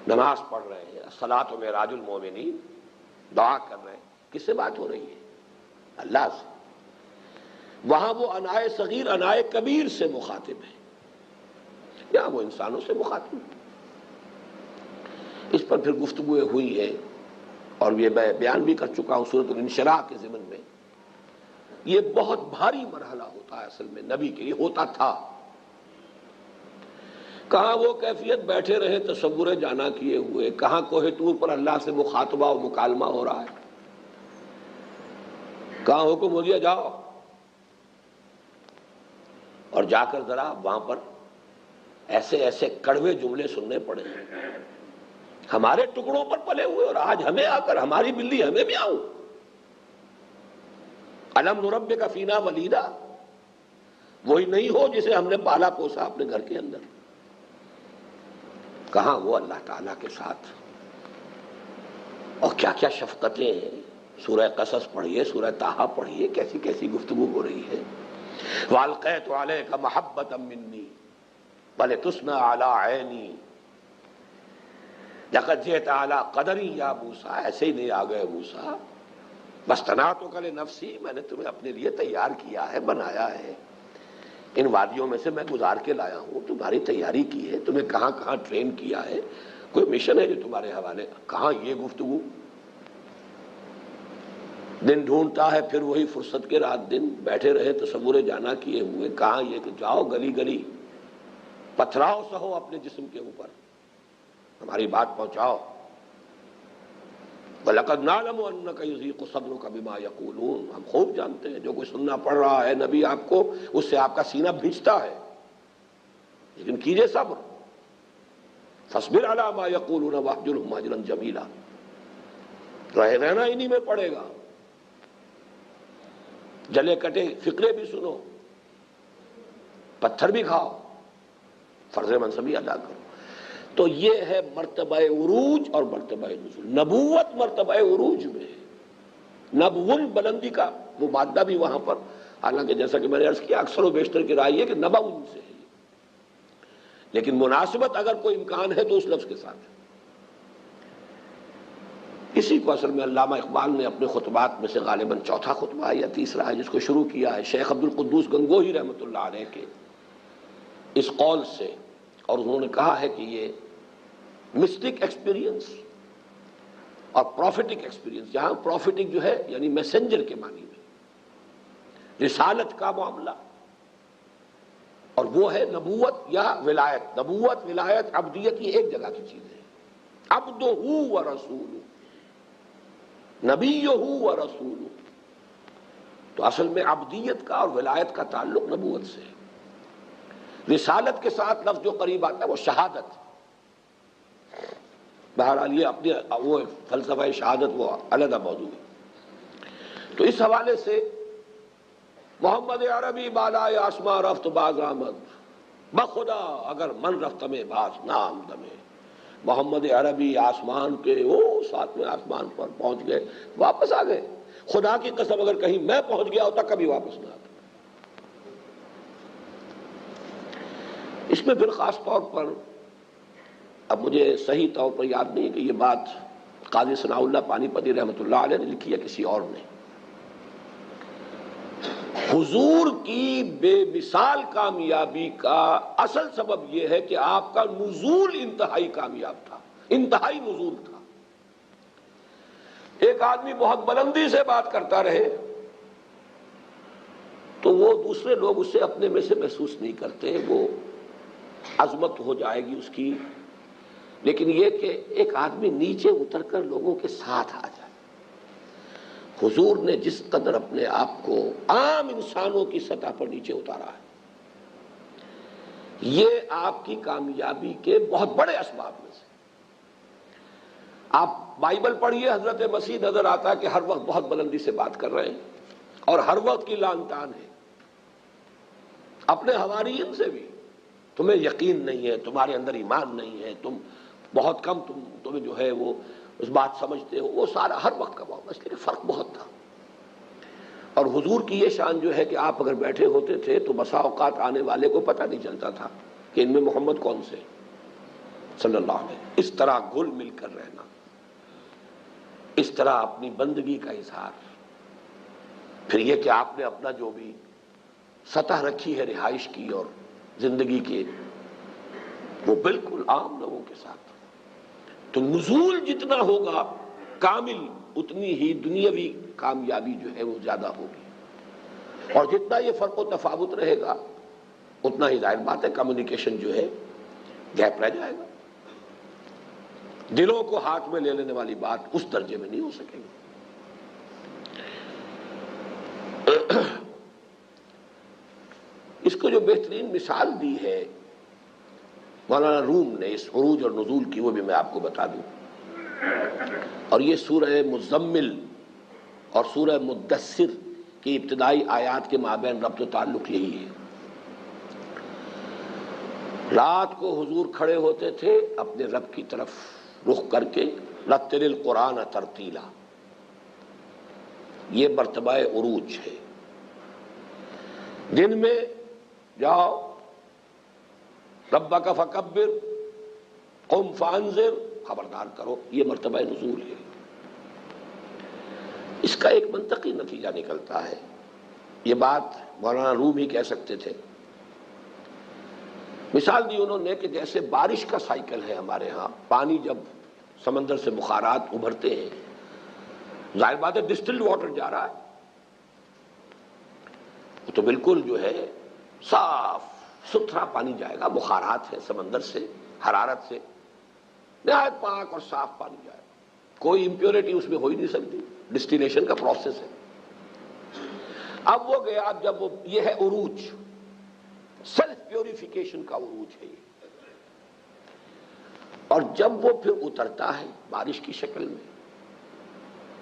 نماز پڑھ رہے ہیں، الصلاۃ معراج المومنین، دعا کر رہے ہیں، کس سے بات ہو رہی ہے؟ اللہ سے۔ وہاں وہ انائے صغیر انائے کبیر سے مخاطب ہے، یا وہ انسانوں سے مخاطب ہے۔ اس پر پھر گفتگو ہوئی ہے، اور یہ میں بیان بھی کر چکا ہوں سورۃ الانشراح کے ضمن میں۔ یہ بہت بھاری مرحلہ ہوتا ہے اصل میں نبی کے لیے، ہوتا تھا۔ کہاں وہ کیفیت بیٹھے رہے تصور جانا کیے ہوئے، کہاں کوہ طور پر اللہ سے مخاطبہ و مکالمہ ہو رہا ہے، کہاں حکم ہو دیا جاؤ، اور جا کر ذرا وہاں پر ایسے ایسے کڑوے جملے سننے پڑے، ہمارے ٹکڑوں پر پلے ہوئے، اور آج ہمیں آ کر ہماری بلی ہمیں بھی آؤ۔ الم نربک فینا ولیدا، وہی نہیں ہو جسے ہم نے پالا پوسا اپنے گھر کے اندر۔ کہاں وہ اللہ تعالیٰ کے ساتھ، اور کیا کیا شفقتیں ہیں۔ سورہ قصص پڑھیے، سورہ طٰہٰ پڑھیے، کیسی کیسی گفتگو ہو رہی ہے۔ وَأَلْقَيْتُ عَلَيْكَ مَحَبَّةً مِّنِّي وَلِتُصْنَعَ عَلَىٰ عَيْنِي لَقَدْ جِئْتَ عَلَىٰ قَدَرٍ يَا مُوسیٰ، ایسے ہی نہیں آ گئے موسیٰ، وَاصْطَنَعْتُكَ لِنَفْسِي، میں نے تمہیں اپنے لیے تیار کیا ہے، بنایا ہے۔ ان وادیوں میں سے میں گزار کے لایا ہوں، تمہاری تیاری کی ہے، تمہیں کہاں کہاں ٹرین کیا ہے، کوئی مشن ہے جو تمہارے حوالے۔ کہاں یہ گفتگو؟ دن ڈھونڈتا ہے پھر وہی فرصت کے رات دن، بیٹھے رہے تصور جانا کیے ہوئے۔ کہاں یہ کہ جاؤ گلی گلی پتھراؤ سہو اپنے جسم کے اوپر، ہماری بات پہنچاؤ۔ وَلَقَدْ نَعْلَمُ أَنَّكَ يُضِيقُ صَدْرُكَ بِمَا يَقُولُونَ، ہم خوب جانتے ہیں جو کوئی سننا پڑ رہا ہے نبی آپ کو، اس سے آپ کا سینہ بھیجتا ہے، لیکن کیجئے صبر۔ فَاصْبِرْ عَلَىٰ مَا يَقُولُونَ وَاهْجُرْهُمْ هَجْرًا جَمِيلًا، رہنا انہی میں پڑے گا۔ جلے کٹے فقرے بھی سنو، پتھر بھی کھاؤ، فرض منصبی ادا کرو۔ تو یہ ہے مرتبہ عروج اور مرتبہ نزول۔ نبوت مرتبہ عروج میں ہے، نبون بلندی کا وہ مادہ بھی وہاں پر، حالانکہ جیسا کہ میں نے عرض کیا اکثر و بیشتر کی رائے ہے کہ نبون سے ہے، لیکن مناسبت اگر کوئی امکان ہے تو اس لفظ کے ساتھ ہے۔ اسی کو اصل میں علامہ اقبال نے اپنے خطبات میں سے غالباً چوتھا خطبہ ہے یا تیسرا ہے جس کو شروع کیا ہے شیخ عبد القدوس گنگوہی رحمۃ اللہ علیہ کے اس قول سے، اور انہوں نے کہا ہے کہ یہ مسٹک ایکسپیرینس اور پروفیٹک ایکسپیرینس، جہاں پروفیٹک جو ہے یعنی میسنجر کے معنی میں، رسالت کا معاملہ، اور وہ ہے نبوت یا ولایت۔ نبوت ولایت عبدیت یہ ایک جگہ کی چیز ہے، عبدہ و رسول، نبیہ و رسول۔ تو اصل میں عبدیت کا اور ولایت کا تعلق نبوت سے ہے۔ رسالت کے ساتھ لفظ جو قریب آتا ہے وہ شہادت۔ بہرحال یہ اپنے وہ فلسفہ شہادت وہ علیحدہ موضوع ہے۔ تو اس حوالے سے محمد عربی بالائے آسمان رفت باز آمد، بخدا اگر من رفت میں باز نہ آمد میں۔ محمد عربی آسمان کے وہ ساتویں آسمان پر پہنچ گئے، واپس آ گئے۔ خدا کی قسم اگر کہیں میں پہنچ گیا ہوتا کبھی واپس نہ آتا۔ اس میں پھر خاص طور پر، اب مجھے صحیح طور پر یاد نہیں کہ یہ بات قاضی ثناء اللہ پانی پتی رحمۃ اللہ علیہ نے لکھی ہے کسی اور نے، حضور کی بے مثال کامیابی کا اصل سبب یہ ہے کہ آپ کا نزول انتہائی کامیاب تھا، انتہائی نزول تھا۔ ایک آدمی بہت بلندی سے بات کرتا رہے تو وہ دوسرے لوگ اسے اپنے میں سے محسوس نہیں کرتے، وہ عظمت ہو جائے گی اس کی، لیکن یہ کہ ایک آدمی نیچے اتر کر لوگوں کے ساتھ آ جائے۔ حضور نے جس قدر اپنے آپ کو عام انسانوں کی سطح پر نیچے اتارا ہے، یہ آپ کی کامیابی کے بہت بڑے اسباب میں سے۔ آپ بائبل پڑھیے، حضرت مسیح نظر آتا ہے کہ ہر وقت بہت بلندی سے بات کر رہے ہیں، اور ہر وقت کی لان تان ہے، اپنے حواریین سے بھی، تمہیں یقین نہیں ہے، تمہارے اندر ایمان نہیں ہے، تم بہت کم تمہیں جو ہے وہ اس بات سمجھتے ہو، وہ سارا ہر وقت کا معاملہ، اس لیے فرق بہت تھا۔ اور حضور کی یہ شان جو ہے کہ آپ اگر بیٹھے ہوتے تھے تو بسا اوقات آنے والے کو پتہ نہیں چلتا تھا کہ ان میں محمد کون سے صلی اللہ علیہ وسلم۔ اس طرح گھل مل کر رہنا، اس طرح اپنی بندگی کا اظہار، پھر یہ کہ آپ نے اپنا جو بھی سطح رکھی ہے رہائش کی اور زندگی کے، وہ بالکل عام لوگوں کے ساتھ، تو نزول جتنا ہوگا کامل اتنی ہی دنیاوی کامیابی جو ہے وہ زیادہ ہوگی، اور جتنا یہ فرق و تفاوت رہے گا اتنا ہی ظاہر بات ہے کمیونیکیشن جو ہے گیپ رہ جائے گا، دلوں کو ہاتھ میں لے لینے والی بات اس درجے میں نہیں ہو سکے گی۔ اس کو جو بہترین مثال دی ہے مولانا روم نے اس عروج اور نزول کی، وہ بھی میں آپ کو بتا دوں، اور یہ سورہ مزمل اور سورہ مدثر کی ابتدائی آیات کے مابین ربط و تعلق یہی ہے۔ رات کو حضور کھڑے ہوتے تھے اپنے رب کی طرف رخ کر کے، رتل القرآن ترتیلا، یہ مرتبہ عروج ہے۔ دن میں جاؤ ربک فکبر قم فانذر، خبردار کرو، یہ مرتبہ نزول ہے۔ اس کا ایک منطقی نتیجہ نکلتا ہے، یہ بات مولانا روم ہی کہہ سکتے تھے۔ مثال دی انہوں نے کہ جیسے بارش کا سائیکل ہے ہمارے ہاں، پانی جب سمندر سے بخارات ابھرتے ہیں، ظاہر بات ہے ڈسٹلڈ واٹر جا رہا ہے، تو بالکل جو ہے صاف ستھرا پانی جائے گا، بخارات ہے سمندر سے، حرارت سے، نہایت پاک اور صاف پانی جائے گا، کوئی امپیورٹی اس میں ہو ہی نہیں سکتی، ڈسٹیلیشن کا پروسیس ہے۔ اب وہ گیا، جب وہ یہ ہے عروج، سیلف پیوریفیکیشن کا عروج ہے یہ، اور جب وہ پھر اترتا ہے بارش کی شکل میں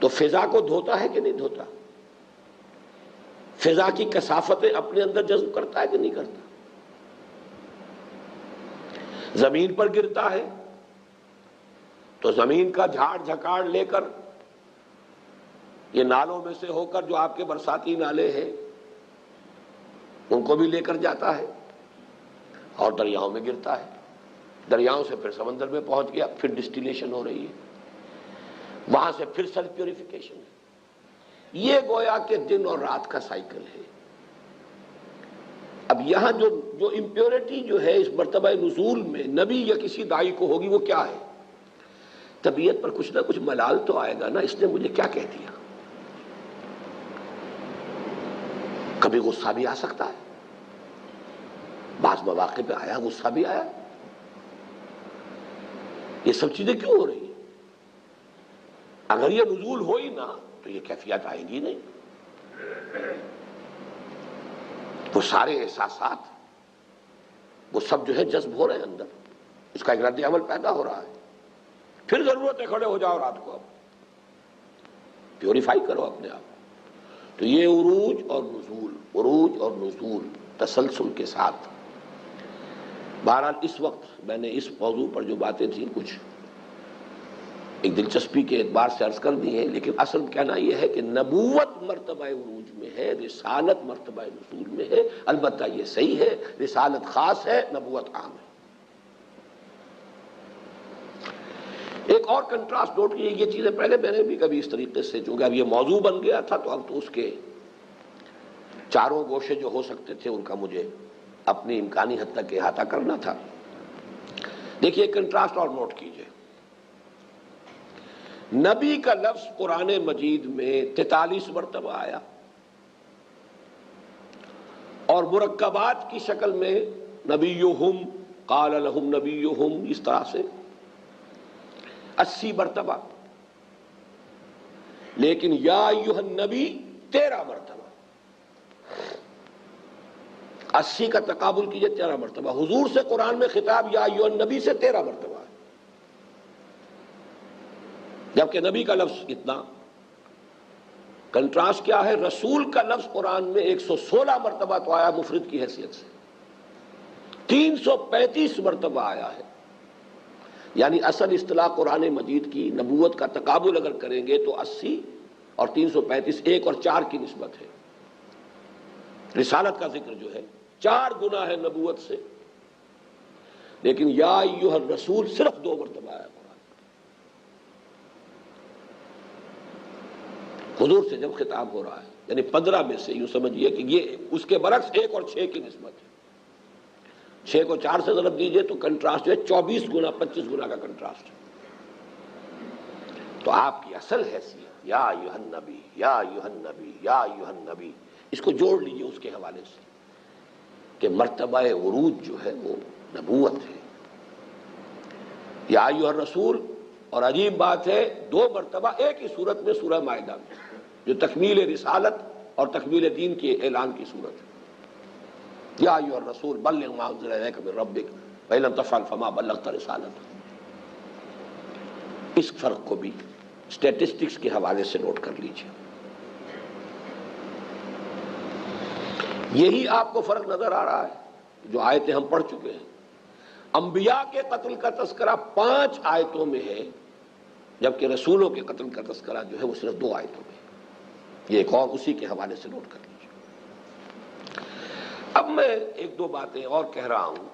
تو فضا کو دھوتا ہے کہ نہیں دھوتا؟ فضا کی کثافتیں اپنے اندر جذب کرتا ہے کہ نہیں کرتا؟ زمین پر گرتا ہے تو زمین کا جھاڑ جھکاڑ لے کر یہ نالوں میں سے ہو کر جو آپ کے برساتی نالے ہیں ان کو بھی لے کر جاتا ہے، اور دریاؤں میں گرتا ہے، دریاؤں سے پھر سمندر میں پہنچ گیا، پھر ڈسٹیلیشن ہو رہی ہے، وہاں سے پھر سیلف پیوریفیکیشن ہے۔ یہ گویا کہ دن اور رات کا سائیکل ہے۔ اب یہاں جو امپیورٹی جو ہے اس مرتبہ نزول میں نبی یا کسی داعی کو ہوگی، وہ کیا ہے؟ طبیعت پر کچھ نہ کچھ ملال تو آئے گا نا، اس نے مجھے کیا کہہ دیا؟ کبھی غصہ بھی آ سکتا ہے، بعض مواقع پہ آیا، غصہ بھی آیا، یہ سب چیزیں کیوں ہو رہی ہیں؟ اگر یہ نزول ہو ہی نہ تو یہ کیفیت آئے گی نہیں، وہ سارے احساسات وہ سب جو ہے جذب ہو رہے ہیں اندر، اس کا ایک رد عمل پیدا ہو رہا ہے۔ پھر ضرورت ہے کھڑے ہو جاؤ رات کو، اب پیوریفائی کرو اپنے آپ۔ تو یہ عروج اور نزول، عروج اور نزول تسلسل کے ساتھ۔ بہرحال اس وقت میں نے اس موضوع پر جو باتیں تھیں کچھ ایک دلچسپی کے اعتبار سے عرض کر دی ہیں، لیکن اصل کہنا یہ ہے کہ نبوت مرتبہ عروج میں ہے، رسالت مرتبہ نزول میں ہے۔ البتہ یہ صحیح ہے، رسالت خاص ہے، نبوت عام ہے۔ ایک اور کنٹراسٹ نوٹ کیجیے، یہ چیزیں پہلے میں نے بھی کبھی اس طریقے سے، چونکہ اب یہ موضوع بن گیا تھا تو اب تو اس کے چاروں گوشے جو ہو سکتے تھے ان کا مجھے اپنی امکانی حد تک احاطہ کرنا تھا۔ دیکھیے کنٹراسٹ اور نوٹ کیجیے، نبی کا لفظ قرآن مجید میں 43 مرتبہ آیا، اور مرکبات کی شکل میں نبیہم، قال لہم نبیہم، اس طرح سے 80 مرتبہ، لیکن یا ایھا النبی 13 مرتبہ، 80 کا تقابل کیجئے 13 مرتبہ۔ حضور سے قرآن میں خطاب یا ایھا النبی سے 13 مرتبہ ہے، جبکہ نبی کا لفظ اتنا کنٹراسٹ کیا ہے؟ رسول کا لفظ قرآن میں 116 مرتبہ تو آیا مفرد کی حیثیت سے، 335 مرتبہ آیا ہے، یعنی اصل اصطلاح قرآن مجید کی نبوت کا تقابل اگر کریں گے تو 80 اور 335 1 اور 4 کی نسبت ہے۔ رسالت کا ذکر جو ہے 4 گنا ہے نبوت سے، لیکن یا ایھا الرسول صرف 2 مرتبہ آیا قرآن۔ حضور سے جب خطاب ہو رہا ہے، یعنی 15 میں سے یوں سمجھیے کہ یہ اس کے برعکس 1 اور 6 کی نسبت ہے۔ 6 کو 4 سے ضرب دیجئے تو کنٹراسٹ جو ہے 24 گنا 25 گنا کا کنٹراسٹ ہے۔ تو آپ کی اصل حیثیت یا ایھا النبی یا ایھا النبی یا ایھا النبی، اس کو جوڑ لیجئے اس کے حوالے سے کہ مرتبہ عروج جو ہے وہ نبوت ہے۔ یا ایھا الرسول، اور عجیب بات ہے 2 مرتبہ ایک ہی صورت میں سورہ مائدہ میں، جو تکمیل رسالت اور تکمیل دین کے اعلان کی صورت ہے۔ یا ایھا الرسول بلغ ما انزل الیک من ربک وان لم تفعل فما بلغت رسالتہ۔ اس فرق کو بھی اسٹیٹسٹکس کے حوالے سے نوٹ کر لیجیے۔ یہی آپ کو فرق نظر آ رہا ہے جو آیتیں ہم پڑھ چکے ہیں۔ انبیاء کے قتل کا تذکرہ 5 آیتوں میں ہے، جبکہ رسولوں کے قتل کا تذکرہ جو ہے وہ صرف 2 آیتوں میں ہے۔ یہ ایک اور اسی کے حوالے سے نوٹ کر لیجیے۔ اب میں 1-2 باتیں اور کہہ رہا ہوں،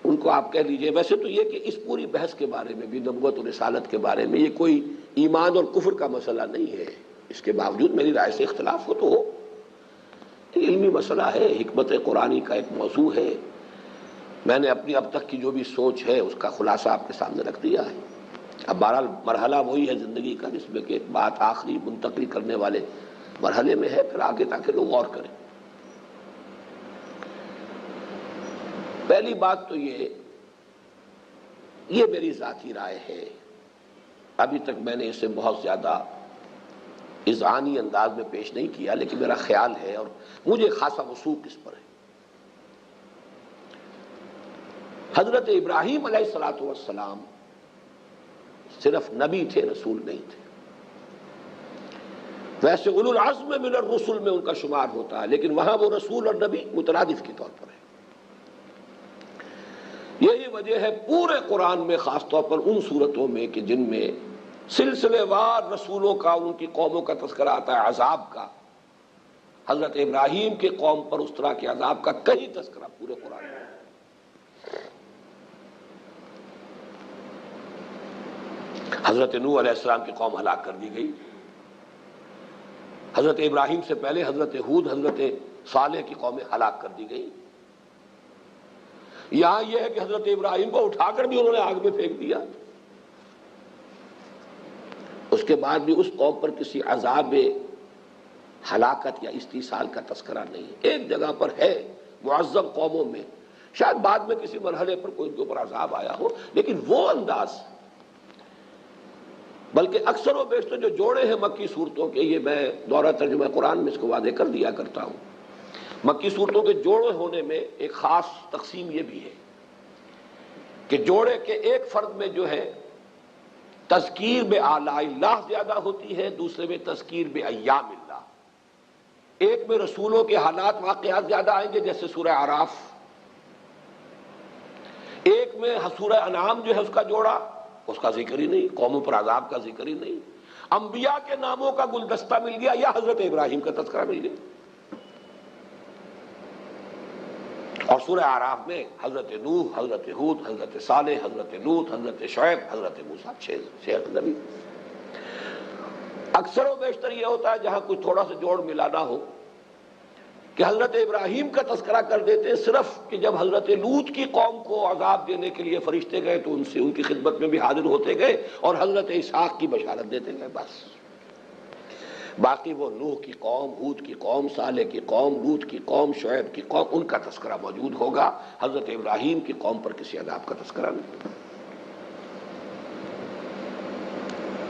ان کو آپ کہہ لیجئے۔ ویسے تو یہ کہ اس پوری بحث کے بارے میں بھی، نبوت اور رسالت کے بارے میں، یہ کوئی ایمان اور کفر کا مسئلہ نہیں ہے۔ اس کے باوجود میری رائے سے اختلاف ہو تو ہو، علمی مسئلہ ہے، حکمت قرآنی کا ایک موضوع ہے۔ میں نے اپنی اب تک کی جو بھی سوچ ہے اس کا خلاصہ آپ کے سامنے رکھ دیا ہے۔ اب بہرحال مرحلہ وہی ہے زندگی کا جس میں کہ ایک بات آخری منتقل کرنے والے مرحلے میں ہے، پھر آگے تاکہ لوگ غور کریں۔ پہلی بات تو یہ میری ذاتی رائے ہے، ابھی تک میں نے اسے بہت زیادہ اذعانی انداز میں پیش نہیں کیا، لیکن میرا خیال ہے اور مجھے خاصا وثوق اس پر ہے۔ حضرت ابراہیم علیہ السلام صرف نبی تھے، رسول نہیں تھے۔ ویسے اولو العزم من الرسل میں ان کا شمار ہوتا ہے، لیکن وہاں وہ رسول اور نبی مترادف کے طور پر ہے۔ یہی وجہ ہے پورے قرآن میں، خاص طور پر ان صورتوں میں کہ جن میں سلسلے وار رسولوں کا، ان کی قوموں کا تذکرہ آتا ہے عذاب کا، حضرت ابراہیم کے قوم پر اس طرح کے عذاب کا کہیں تذکرہ پورے قرآن میں۔ حضرت نوح علیہ السلام کی قوم ہلاک کر دی گئی، حضرت ابراہیم سے پہلے حضرت ہود، حضرت صالح کی قومیں ہلاک کر دی گئی۔ یہاں یہ ہے کہ حضرت ابراہیم کو اٹھا کر بھی انہوں نے آگ میں پھینک دیا، اس کے بعد بھی اس قوم پر کسی عذاب ہلاکت یا استیصال کا تذکرہ نہیں۔ ایک جگہ پر ہے معذب قوموں میں، شاید بعد میں کسی مرحلے پر کوئی ان کے اوپر عذاب آیا ہو، لیکن وہ انداز، بلکہ اکثر و بیشتر جو جوڑے ہیں مکی صورتوں کے، یہ میں دورہ ترجمہ قرآن میں اس کو واضح کر دیا کرتا ہوں، مکی صورتوں کے جوڑے ہونے میں ایک خاص تقسیم یہ بھی ہے کہ جوڑے کے ایک فرد میں جو ہے تذکیر بے آلاء اللہ زیادہ ہوتی ہے، دوسرے میں تذکیر بے ایام اللہ۔ ایک میں رسولوں کے حالات واقعات زیادہ آئیں گے جیسے سورہ اعراف، ایک میں سورہ انعام جو ہے اس کا جوڑا، اس کا ذکر ہی نہیں، قوموں پر عذاب کا ذکر ہی نہیں، انبیاء کے ناموں کا گلدستہ مل گیا یا حضرت ابراہیم کا تذکرہ مل گیا۔ اور سورہ اعراف میں حضرت نوح، حضرت ہود، حضرت صالح، حضرت لوط، حضرت شعیب، حضرت موسیٰ، 6 نبی۔ اکثر و بیشتر یہ ہوتا ہے جہاں کوئی تھوڑا سا جوڑ ملانا ہو کہ حضرت ابراہیم کا تذکرہ کر دیتے صرف کہ جب حضرت لوط کی قوم کو عذاب دینے کے لیے فرشتے گئے تو ان کی خدمت میں بھی حاضر ہوتے گئے اور حضرت اسحاق کی بشارت دیتے گئے، بس۔ باقی وہ نوح کی قوم، ہود کی قوم، صالح کی قوم، لوط کی قوم، شعیب کی قوم، ان کا تذکرہ موجود ہوگا، حضرت ابراہیم کی قوم پر کسی عذاب کا تذکرہ نہیں۔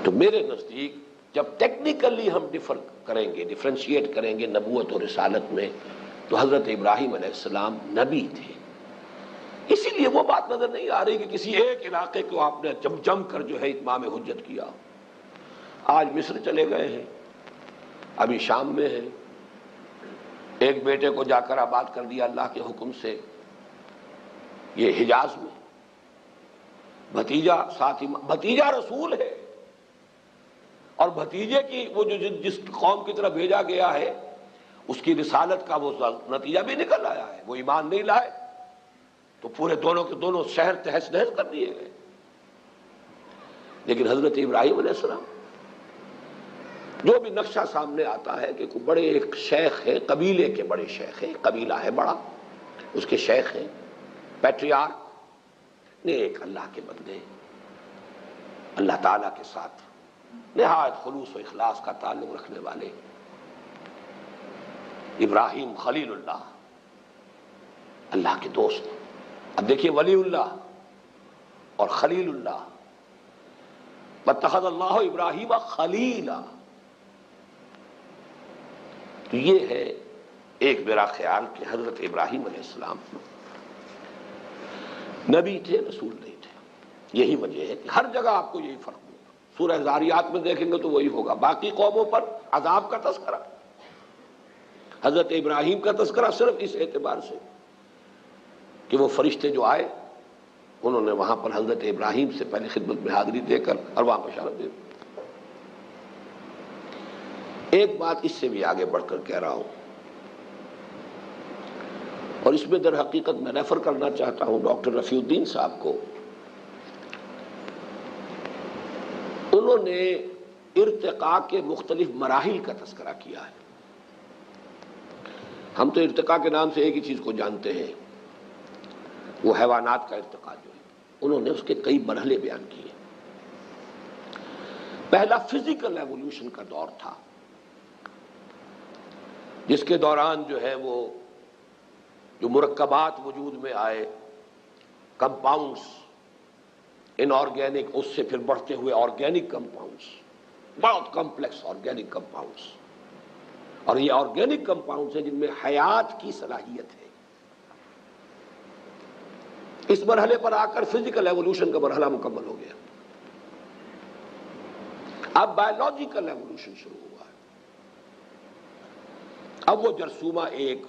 تو میرے نزدیک جب ٹیکنیکلی ہم ڈیفرینشیٹ کریں گے نبوت اور رسالت میں، تو حضرت ابراہیم علیہ السلام نبی تھے۔ اسی لیے وہ بات نظر نہیں آ رہی کہ کسی ایک علاقے کو آپ نے جم کر جو ہے اتمام حجت کیا۔ آج مصر چلے گئے ہیں، ابھی شام میں ہے، ایک بیٹے کو جا کر آباد کر دیا اللہ کے حکم سے، یہ حجاز میں، بھتیجا ساتھی، بھتیجا رسول ہے، اور بھتیجے کی وہ جو جس قوم کی طرف بھیجا گیا ہے اس کی رسالت کا وہ نتیجہ بھی نکل آیا ہے، وہ ایمان نہیں لائے تو پورے دونوں کے دونوں شہر تہس نہس کر دیے گئے۔ لیکن حضرت ابراہیم علیہ السلام، جو بھی نقشہ سامنے آتا ہے کہ کوئی بڑے ایک شیخ ہے، قبیلے کے بڑے شیخ ہیں، قبیلہ ہے بڑا، اس کے شیخ ہیں، پیٹریارک، نیک اللہ کے بندے، اللہ تعالیٰ کے ساتھ نہایت خلوص و اخلاص کا تعلق رکھنے والے ابراہیم خلیل اللہ، اللہ کے دوست۔ اب دیکھیے ولی اللہ اور خلیل اللہ، واتخذ اللہ ابراہیم خلیلا، تو یہ ہے ایک میرا خیال کہ حضرت ابراہیم علیہ السلام نبی تھے، رسول نہیں تھے۔ یہی وجہ ہے کہ ہر جگہ آپ کو یہی فرق ہوگا، سورہ ذاریات میں دیکھیں گے تو وہی ہوگا، باقی قوموں پر عذاب کا تذکرہ، حضرت ابراہیم کا تذکرہ صرف اس اعتبار سے کہ وہ فرشتے جو آئے انہوں نے وہاں پر حضرت ابراہیم سے پہلے خدمت میں حاضری دے کر اور وہاں بشارت دے دی۔ ایک بات اس سے بھی آگے بڑھ کر کہہ رہا ہوں، اور اس میں در حقیقت میں ریفر کرنا چاہتا ہوں ڈاکٹر رفیع الدین صاحب کو۔ انہوں نے ارتقاء کے مختلف مراحل کا تذکرہ کیا ہے۔ ہم تو ارتقاء کے نام سے ایک ہی چیز کو جانتے ہیں، وہ حیوانات کا ارتقاء جو ہے، انہوں نے اس کے کئی مرحلے بیان کیے۔ پہلا فزیکل ایوولوشن کا دور تھا، جس کے دوران جو ہے وہ جو مرکبات وجود میں آئے، کمپاؤنڈز ان آرگینک، اس سے پھر بڑھتے ہوئے آرگینک کمپاؤنڈز، بہت کمپلیکس آرگینک کمپاؤنڈز، اور یہ آرگینک کمپاؤنڈز ہیں جن میں حیات کی صلاحیت ہے۔ اس مرحلے پر آ کر فزیکل ایوولوشن کا مرحلہ مکمل ہو گیا، اب بایولوجیکل ایوولوشن شروع ہوا ہے۔ اب وہ جرثومہ ایک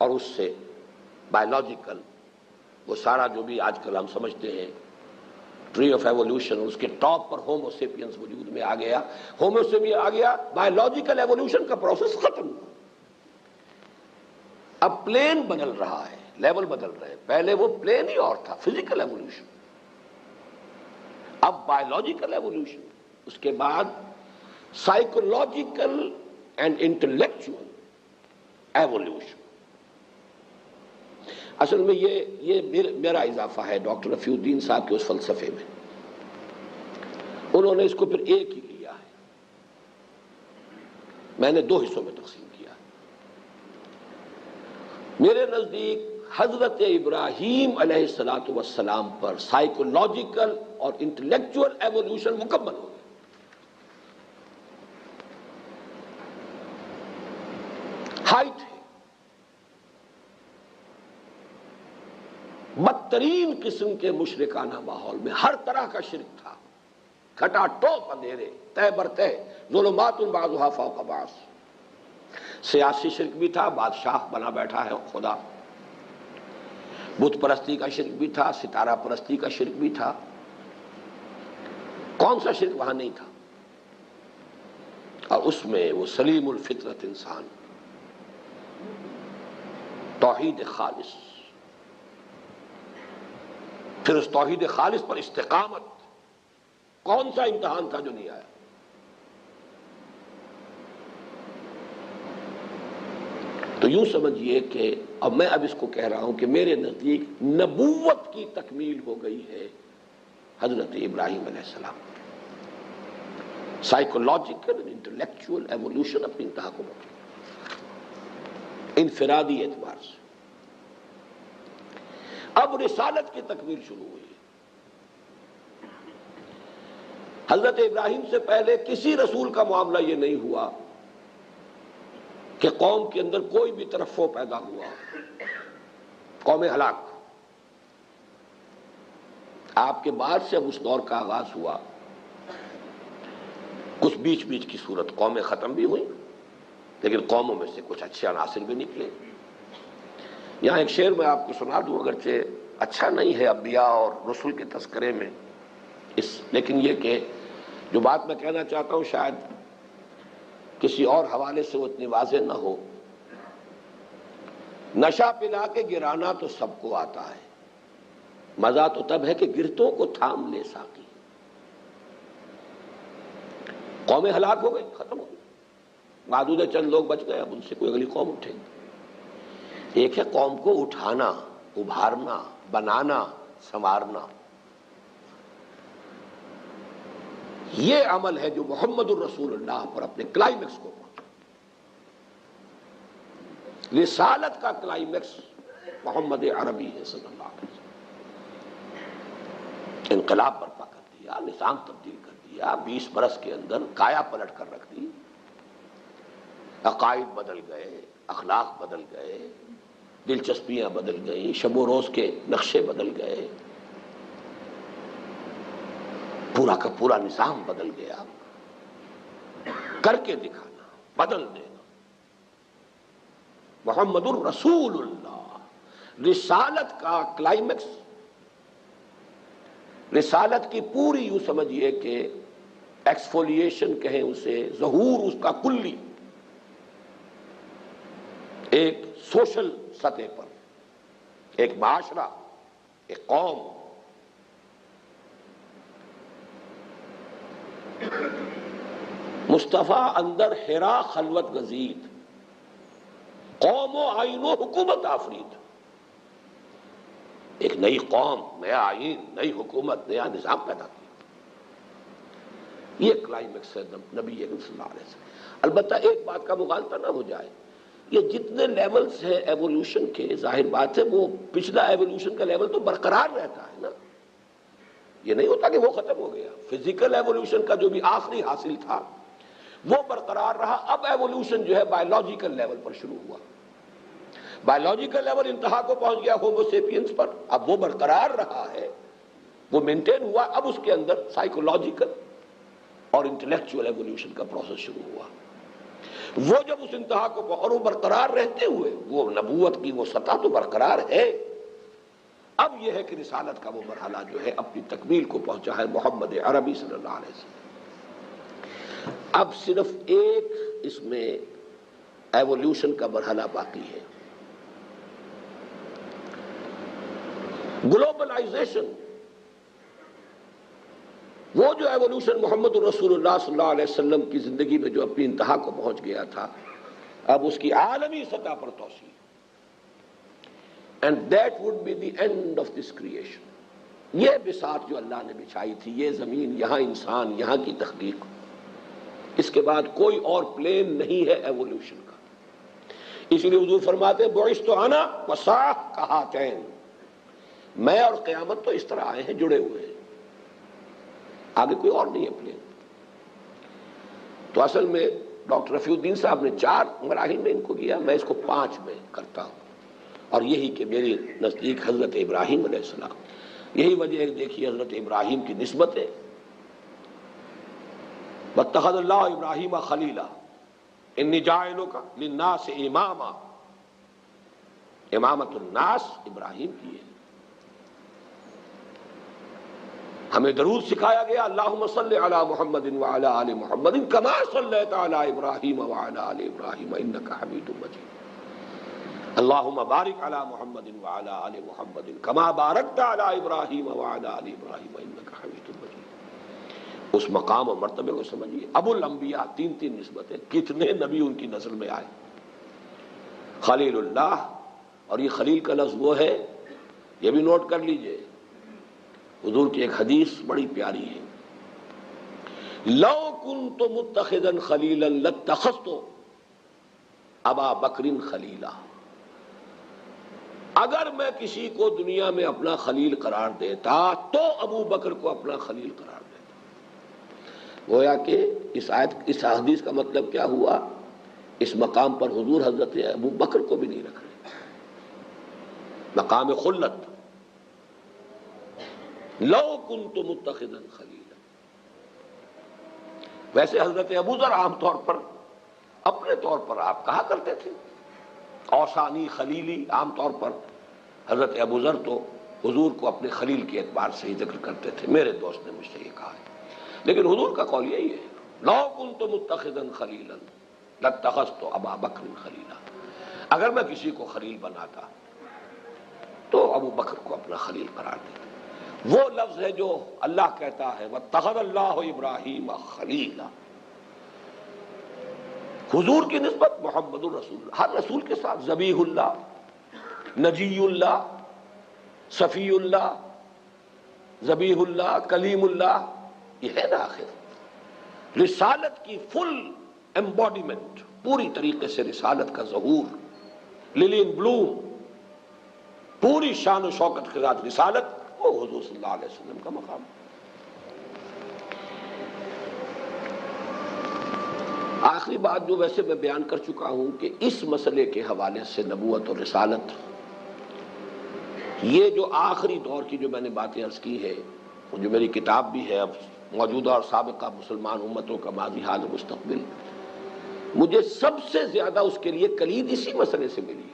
اور اس سے بایولوجیکل، وہ سارا جو بھی آج کل ہم سمجھتے ہیں ٹری آف ایوولوشن، اس کے ٹاپ پر ہومو سیپینس وجود میں آ گیا، ہومو سیپینس آ گیا، بایولوجیکل ایوولوشن کا پروسیس ختم ہوا۔ اب پلین بدل رہا ہے، لیول بدل رہے ہیں، پہلے وہ پلین ہی اور تھا، فزیکل ایوولوشن، اب بایولوجیکل ایوولوشن، اس کے بعد سائیکولوجیکل اینڈ انٹلیکچوئل ایوولوشن۔ اصل میں یہ میرا اضافہ ہے ڈاکٹر رفیع الدین صاحب کے اس فلسفے میں، انہوں نے اس کو پھر ایک ہی لیا ہے، میں نے دو حصوں میں تقسیم کیا ہے۔ میرے نزدیک حضرت ابراہیم علیہ الصلوۃ والسلام پر سائیکولوجیکل اور انٹلیکچوئل ایوولوشن مکمل ہو گیا۔ ہائٹ ہے، بدترین قسم کے مشرکانہ ماحول میں ہر طرح کا شرک تھا، کھٹا ٹوپ اندھیرے، تہ بر تہ، ظلمات بعضها فوق بعض۔ سیاسی شرک بھی تھا، بادشاہ بنا بیٹھا ہے خدا، بت پرستی کا شرک بھی تھا، ستارہ پرستی کا شرک بھی تھا، کون سا شرک وہاں نہیں تھا؟ اور اس میں وہ سلیم الفطرت انسان، توحید خالص، پھر اس توحید خالص پر استقامت، کون سا امتحان تھا جو نہیں آیا؟ تو یوں سمجھیے کہ اب میں اس کو کہہ رہا ہوں کہ میرے نزدیک نبوت کی تکمیل ہو گئی ہے حضرت ابراہیم علیہ السلام، سائیکولوجیکل انٹلیکچوئل ایوولوشن اپنی انتہا کو پہنچی انفرادی اعتبار سے۔ اب رسالت کی تکمیل شروع ہوئی۔ حضرت ابراہیم سے پہلے کسی رسول کا معاملہ یہ نہیں ہوا کہ قوم کے اندر کوئی بھی ترفع پیدا ہوا، قوم ہلاک۔ آپ کے بعد سے اب اس دور کا آغاز ہوا کچھ بیچ بیچ کی صورت قومیں ختم بھی ہوئی، لیکن قوموں میں سے کچھ اچھے عناصر بھی نکلے۔ یہاں ایک شعر میں آپ کو سنا دوں، اگرچہ اچھا نہیں ہے انبیاء اور رسل کے تذکرے میں لیکن یہ کہ جو بات میں کہنا چاہتا ہوں شاید کسی اور حوالے سے وہ اتنی واضح نہ ہو۔ نشہ پلا کے گرانا تو سب کو آتا ہے، مزہ تو تب ہے کہ گرتوں کو تھام لے ساقی۔ قومیں ہلاک ہو گئی، ختم ہو گئی، معدود چند لوگ بچ گئے، اب ان سے کوئی اگلی قوم اٹھے گی۔ ایک ہے قوم کو اٹھانا، ابھارنا، بنانا، سنوارنا۔ یہ عمل ہے جو محمد الرسول اللہ پر اپنے کلائمیکس کو پہنچا۔ رسالت کا کلائمیکس محمد عربی ہے صلی اللہ علیہ وسلم۔ انقلاب برپا کر دیا، نظام تبدیل کر دیا، 20 برس کے اندر کایا پلٹ کر رکھ دی، عقائد بدل گئے، اخلاق بدل گئے، دلچسپیاں بدل گئیں، شب و روز کے نقشے بدل گئے، پورا کا پورا نظام بدل گیا۔ کر کے دکھانا، بدل دینا۔ محمد الرسول اللہ، رسالت کا کلائمیکس، رسالت کی پوری یوں سمجھیے کہ ایکسفولیشن کہیں اسے، ظہور اس کا کلی ایک سوشل سطح پر، ایک معاشرہ، ایک قوم۔ مصطفیٰ اندر حرا خلوت گزید، قوم و آئین و حکومت آفرید۔ ایک نئی قوم، نیا آئین، نئی حکومت، نیا نظام پیدا کیا۔ یہ کلائمیکس ہے نبی اکرم صلی اللہ علیہ وسلم۔ البتہ ایک بات کا مغالطہ نہ ہو جائے، یہ جتنے لیولز ہیں ایوولوشن کے، ظاہر بات ہے وہ پچھلا ایوولوشن کا لیول تو برقرار رہتا ہے نا، یہ نہیں ہوتا کہ وہ ختم ہو گیا۔ فزیکل ایوولوشن کا جو بھی آخری حاصل تھا وہ برقرار رہا۔ اب ایوولوشن جو ہے بایولوجیکل لیول پر شروع ہوا، بایولوجیکل لیول انتہا کو پہنچ گیا ہومو سیپینز پر، اب وہ برقرار رہا ہے، وہ مینٹین ہوا۔ اب اس کے اندر سائیکولوجیکل اور انٹلیکچوئل ایوولوشن کا پروسیس شروع ہوا۔ وہ جب اس انتہا کو، اور وہ برقرار رہتے ہوئے وہ نبوت کی وہ سطح تو برقرار ہے۔ اب یہ ہے کہ رسالت کا وہ مرحلہ جو ہے اپنی تکمیل کو پہنچا ہے محمد عربی صلی اللہ علیہ وسلم۔ اب صرف ایک اس میں ایوولوشن کا مرحلہ باقی ہے، گلوبلائزیشن۔ وہ جو ایوولوشن محمد الرسول اللہ صلی اللہ علیہ وسلم کی زندگی میں جو اپنی انتہا کو پہنچ گیا تھا، اب اس کی عالمی سطح پر توسیع، and that would be the end of this creation۔ یہ بساط جو اللہ نے بچھائی تھی، یہ زمین، یہاں انسان، یہاں کی تحقیق، اس کے بعد کوئی اور پلین نہیں ہے ایوولوشن کا۔ اس لیے حضور فرماتے ہیں بعثت انا وساح کہاتین، میں اور قیامت تو اس طرح آئے ہیں، جڑے ہوئے ہیں، آگے کوئی اور نہیں ہے پلین۔ تو اصل میں ڈاکٹر رفیع الدین صاحب نے 4 مراحل میں ان کو کیا، میں اس کو 5 میں کرتا ہوں، اور یہی کہ میرے نزدیک حضرت ابراہیم علیہ السلام، یہی وجہ ہے دیکھیے حضرت ابراہیم کی نسبت ہے، واتخذ اللہ ابراہیم خلیلا انی جاعلک للناس اماما، امامت الناس ابراہیم کی ہے۔ ہمیں درود سکھایا گیا اللہم صلی علی محمد وعلی آل محمد کما صلیت علی ابراہیم وعلی آل ابراہیم انک حمید مجید، اللہم بارک علی محمد وعلی آل محمد کما بارکت علی ابراہیم وعلی آل ابراہیم انک حمید مجید۔ اس مقام اور مرتبے کو سمجھیے۔ ابو الانبیاء، 3 نسبتیں، کتنے نبی ان کی نسل میں آئے۔ خلیل اللہ، اور یہ خلیل کا لفظ وہ ہے، یہ بھی نوٹ کر لیجئے، حضور کی ایک حدیث بڑی پیاری ہے، لو کنت متخذا خلیلا لاتخذت ابا بکر خلیلا، اگر میں کسی کو دنیا میں اپنا خلیل قرار دیتا تو ابو بکر کو اپنا خلیل قرار دیتا۔ گویا کہ اس حدیث کا مطلب کیا ہوا، اس مقام پر حضور حضرت ابو بکر کو بھی نہیں رکھ رہے، مقام خلت، لو کنت متخذا خلیلا۔ ویسے حضرت ابوذر عام طور پر اپنے طور پر آپ کہا کرتے تھے اوسانی خلیلی، عام طور پر حضرت ابوذر تو حضور کو اپنے خلیل کے اعتبار سے ہی ذکر کرتے تھے، میرے دوست نے مجھ سے یہ کہا ہے، لیکن حضور کا قول یہی ہے لو کنت متخذا خلیلا لاتخذت ابا بکر خلیلا، اگر میں کسی کو خلیل بناتا تو ابو بکر کو اپنا خلیل قرار دیتا۔ وہ لفظ ہے جو اللہ کہتا ہے واتخذ اللہ ابراہیم خلیلا، حضور کی نسبت محمد الرسول اللہ، ہر رسول کے ساتھ ذبیح اللہ، نجی اللہ، صفی اللہ، ذبیح اللہ، کلیم اللہ، یہ ہے نا آخر رسالت کی فل ایمبوڈیمنٹ، پوری طریقے سے رسالت کا ظہور، للی ان بلوم، پوری شان و شوکت کے ساتھ رسالت، وہ حضور صلی اللہ علیہ وسلم کا مقام۔ آخری بات جو ویسے میں بیان کر چکا ہوں کہ اس مسئلے کے حوالے سے نبوت اور رسالت، یہ جو آخری دور کی جو میں نے باتیں عرض کی ہے، جو میری کتاب بھی ہے اب موجودہ اور سابقہ مسلمان امتوں کا ماضی حال و مستقبل، مجھے سب سے زیادہ اس کے لیے کلید اسی مسئلے سے ملی،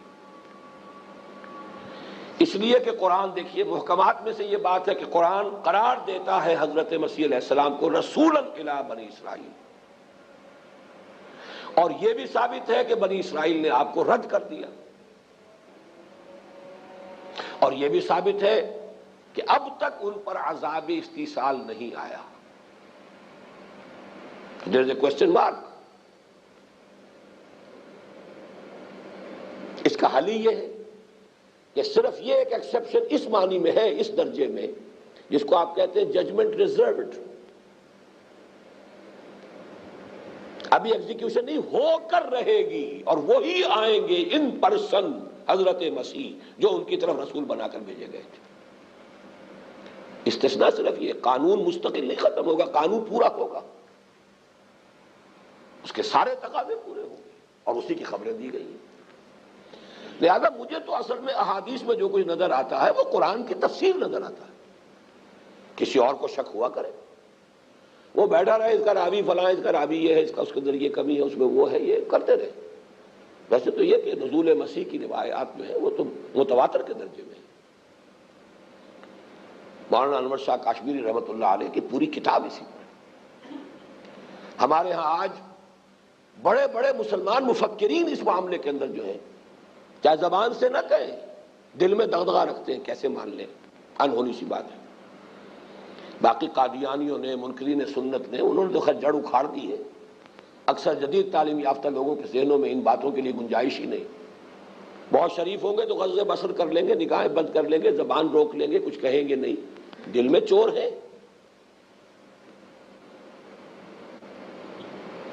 اس لیے کہ قرآن دیکھیے محکمات میں سے یہ بات ہے کہ قرآن قرار دیتا ہے حضرت مسیح علیہ السلام کو رسولا الی بنی اسرائیل، اور یہ بھی ثابت ہے کہ بنی اسرائیل نے آپ کو رد کر دیا، اور یہ بھی ثابت ہے کہ اب تک ان پر عذاب استیصال نہیں آیا۔ There is a question mark۔ اس کا حل یہ ہے کہ صرف یہ ایک ایکسیپشن اس معنی میں ہے، اس درجے میں، جس کو آپ کہتے ہیں ججمنٹ ریزروڈ، ابھی ایگزیکیوشن نہیں، ہو کر رہے گی، اور وہی آئیں گے ان پرسن حضرت مسیح جو ان کی طرف رسول بنا کر بھیجے گئے تھے۔ استثناء صرف یہ، قانون مستقل نہیں ختم ہوگا، قانون پورا ہوگا، اس کے سارے تقاضے پورے ہوں گے، اور اسی کی خبریں دی گئی ہیں۔ لہذا مجھے تو اصل میں احادیث میں جو کچھ نظر آتا ہے وہ قرآن کی تفسیر نظر آتا ہے۔ کسی اور کو شک ہوا کرے، وہ بیٹھا رہے اس کا راوی فلاں، اس کا راوی یہ ہے، اس کا اس کے اندر یہ کمی ہے، اس میں وہ ہے، یہ کرتے رہے۔ ویسے تو یہ کہ نزول مسیح کی روایات جو ہیں وہ تو متواتر کے درجے میں ہیں۔ مولانا انور شاہ کاشمیری رحمۃ اللہ علیہ کی پوری کتاب اسی پر۔ ہمارے ہاں آج بڑے بڑے مسلمان مفکرین اس معاملے کے اندر جو ہیں، چاہے زبان سے نہ کہیں، دل میں دغدغہ رکھتے ہیں کیسے مان لیں، انہونی سی بات ہے۔ باقی قادیانیوں نے، منکرین سنت نے، انہوں نے تو خیر جڑ اکھاڑ دی ہے۔ اکثر جدید تعلیم یافتہ لوگوں کے ذہنوں میں ان باتوں کے لیے گنجائش ہی نہیں۔ بہت شریف ہوں گے تو غض بصر کر لیں گے، نگاہیں بند کر لیں گے، زبان روک لیں گے، کچھ کہیں گے نہیں، دل میں چور ہے۔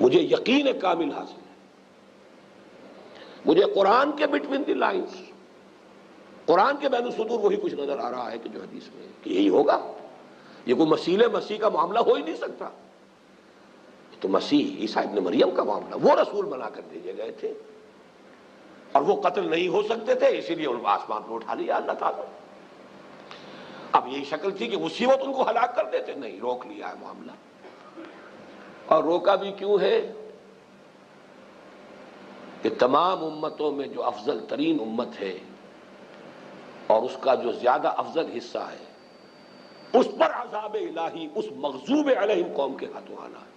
مجھے یقین کامل حاصل ہے، مجھے قرآن کے بٹوین دی لائنز، قرآن کے بین الصدور وہی کچھ نظر آ رہا ہے کہ جو حدیث میں ہے کہ یہی ہوگا۔ یہ کوئی مسیح کا معاملہ ہو ہی نہیں سکتا، تو مسیح عیسیٰ ابن مریم کا معاملہ، وہ رسول بنا کر بھیجے گئے تھے، اور وہ قتل نہیں ہو سکتے تھے، اسی لیے ان کو آسمان پہ اٹھا لیا اللہ تعالیٰ۔ اب یہی شکل تھی کہ اسی وقت ان کو ہلاک کر دیتے، نہیں، روک لیا ہے معاملہ۔ اور روکا بھی کیوں ہے؟ کہ تمام امتوں میں جو افضل ترین امت ہے اور اس کا جو زیادہ افضل حصہ ہے، اس پر عذاب الہی اس مغضوب علیہم قوم کے ہاتھوں آنا ہے،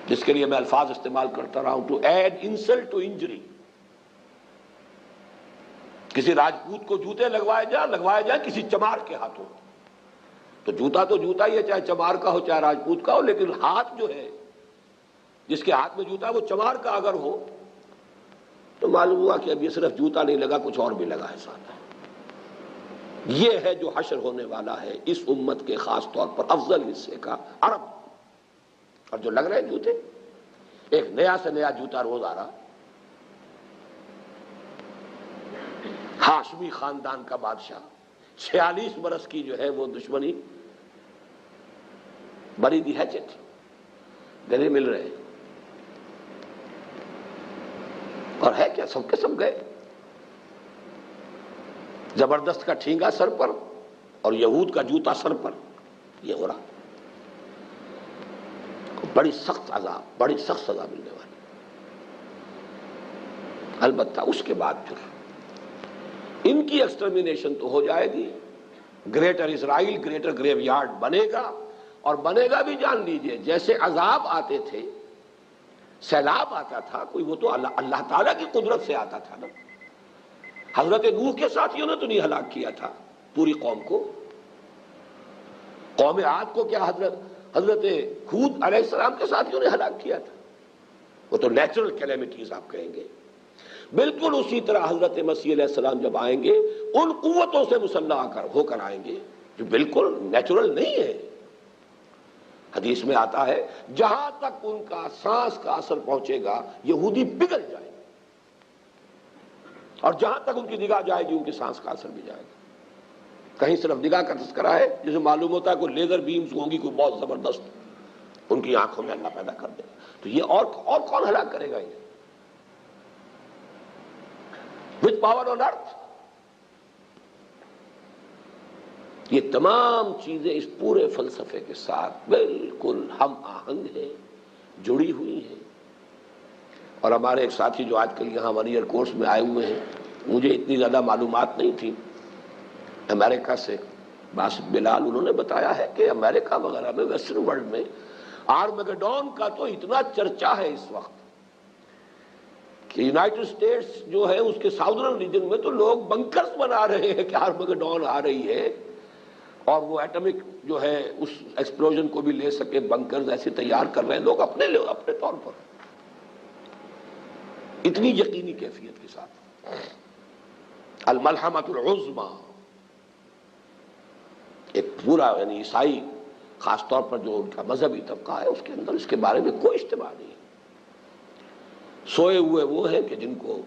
جس کے لیے میں الفاظ استعمال کرتا رہا ہوں، to add insult to injury. کسی راجپوت کو جوتے لگوائے جائیں کسی چمار کے ہاتھوں، تو جوتا ہی ہے، چاہے چمار کا ہو چاہے راجپوت کا ہو، لیکن ہاتھ جو ہے، جس کے ہاتھ میں جوتا ہے وہ چمار کا اگر ہو تو معلوم ہوا کہ اب یہ صرف جوتا نہیں لگا، کچھ اور بھی لگا ہے ساتھ۔ یہ ہے جو حشر ہونے والا ہے اس امت کے خاص طور پر افضل حصے کا، عرب۔ اور جو لگ رہے ہیں جوتے، ایک نیا سے نیا جوتا روز آ رہا، ہاشمی خاندان کا بادشاہ، 46 برس کی جو ہے وہ دشمنی، بری دی ہیچٹ، گلے مل رہے ہیں، اور ہے کیا، سب کے سب گئے، زبردست کا ٹھینگا سر پر اور یہود کا جوتا سر پر، یہ ہو رہا۔ بڑی سخت عذاب، بڑی سخت سزا ملنے والی۔ البتہ اس کے بعد پھر ان کی ایکسٹرمینیشن تو ہو جائے گی، گریٹر اسرائیل، گریٹر گریو یارڈ بنے گا، اور بنے گا بھی جان لیجئے جیسے عذاب آتے تھے، سیلاب آتا تھا، کوئی وہ تو اللہ تعالیٰ کی قدرت سے آتا تھا نا۔ حضرت نوح کے ساتھیوں نے تو نہیں ہلاک کیا تھا پوری قوم کو، قوم عاد کو کیا حضرت ہود علیہ السلام کے ساتھیوں نے ہلاک کیا تھا؟ وہ تو نیچرل کیلیمٹیز آپ کہیں گے۔ بالکل اسی طرح حضرت مسیح علیہ السلام جب آئیں گے ان قوتوں سے مسلح ہو کر آئیں گے جو بالکل نیچرل نہیں ہے۔ حدیث میں آتا ہے جہاں تک ان کا سانس کا اثر پہنچے گا یہودی پگھل جائیں گے، اور جہاں تک ان کی نگاہ جائے گی ان کے سانس کا اثر بھی جائے گا۔ کہیں صرف نگاہ کا تذکرہ ہے، جسے معلوم ہوتا ہے کوئی لیزر بیمز ہوں گی کوئی بہت زبردست، ان کی آنکھوں میں اللہ پیدا کر دے گا۔ تو یہ اور کون ہلاک کرے گا یہ؟ وتھ پاور آن ارتھ۔ یہ تمام چیزیں اس پورے فلسفے کے ساتھ بالکل ہم آہنگ ہیں، جڑی ہوئی ہیں۔ اور ہمارے ایک ساتھی جو آج کل یہاں 1 ایئر کورس میں آئے ہوئے ہیں، مجھے اتنی زیادہ معلومات نہیں تھی، امریکہ سے باسط بلال، انہوں نے بتایا ہے کہ امریکہ وغیرہ میں، ویسٹرن ورلڈ میں آرمیگڈون کا تو اتنا چرچا ہے اس وقت کہ یونائٹڈ اسٹیٹس جو ہے اس کے ساؤدرن ریجن میں تو لوگ بنکرز بنا رہے ہیں کہ آرمیگڈون آ رہی ہے، اور وہ ایٹمک جو ہے اس ایکسپلوژن کو بھی لے سکے، بنکرز ایسے تیار کر رہے ہیں لوگ اپنے طور پر، اتنی یقینی کیفیت کے ساتھ۔ الملحمۃ العظمیٰ، ایک پورا یعنی عیسائی خاص طور پر جو ان کا مذہبی طبقہ ہے اس کے اندر اس کے بارے میں کوئی اجتماع نہیں ہے۔ سوئے ہوئے وہ ہیں کہ جن کو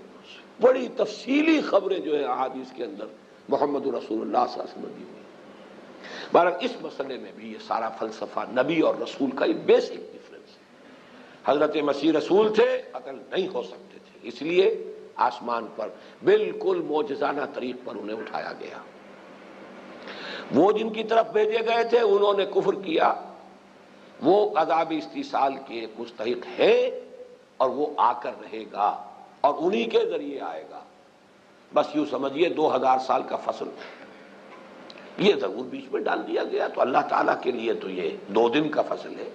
بڑی تفصیلی خبریں جو ہیں احادیث کے اندر محمد رسول اللہ صلی اللہ علیہ وسلم دی ہوئی۔ بہرحال اس مسئلے میں بھی یہ سارا فلسفہ نبی اور رسول کا یہ بیسک ڈفرنس ہے۔ حضرت مسیح رسول تھے، قتل نہیں ہو سکتے تھے، اس لیے آسمان پر بالکل معجزانہ طریق پر انہیں اٹھایا گیا۔ وہ جن کی طرف بھیجے گئے تھے انہوں نے کفر کیا، وہ عذاب استیصال کے مستحق ہے، اور وہ آ کر رہے گا، اور انہی کے ذریعے آئے گا۔ بس یوں سمجھیے 2000 سال کا فصل یہ ضرور بیچ میں ڈال دیا گیا، تو اللہ تعالیٰ کے لیے تو یہ 2 دن کا فصل ہے،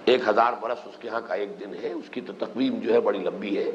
1000 برس اس کے ہاں کا 1 دن ہے، اس کی تو تقویم جو ہے بڑی لمبی ہے۔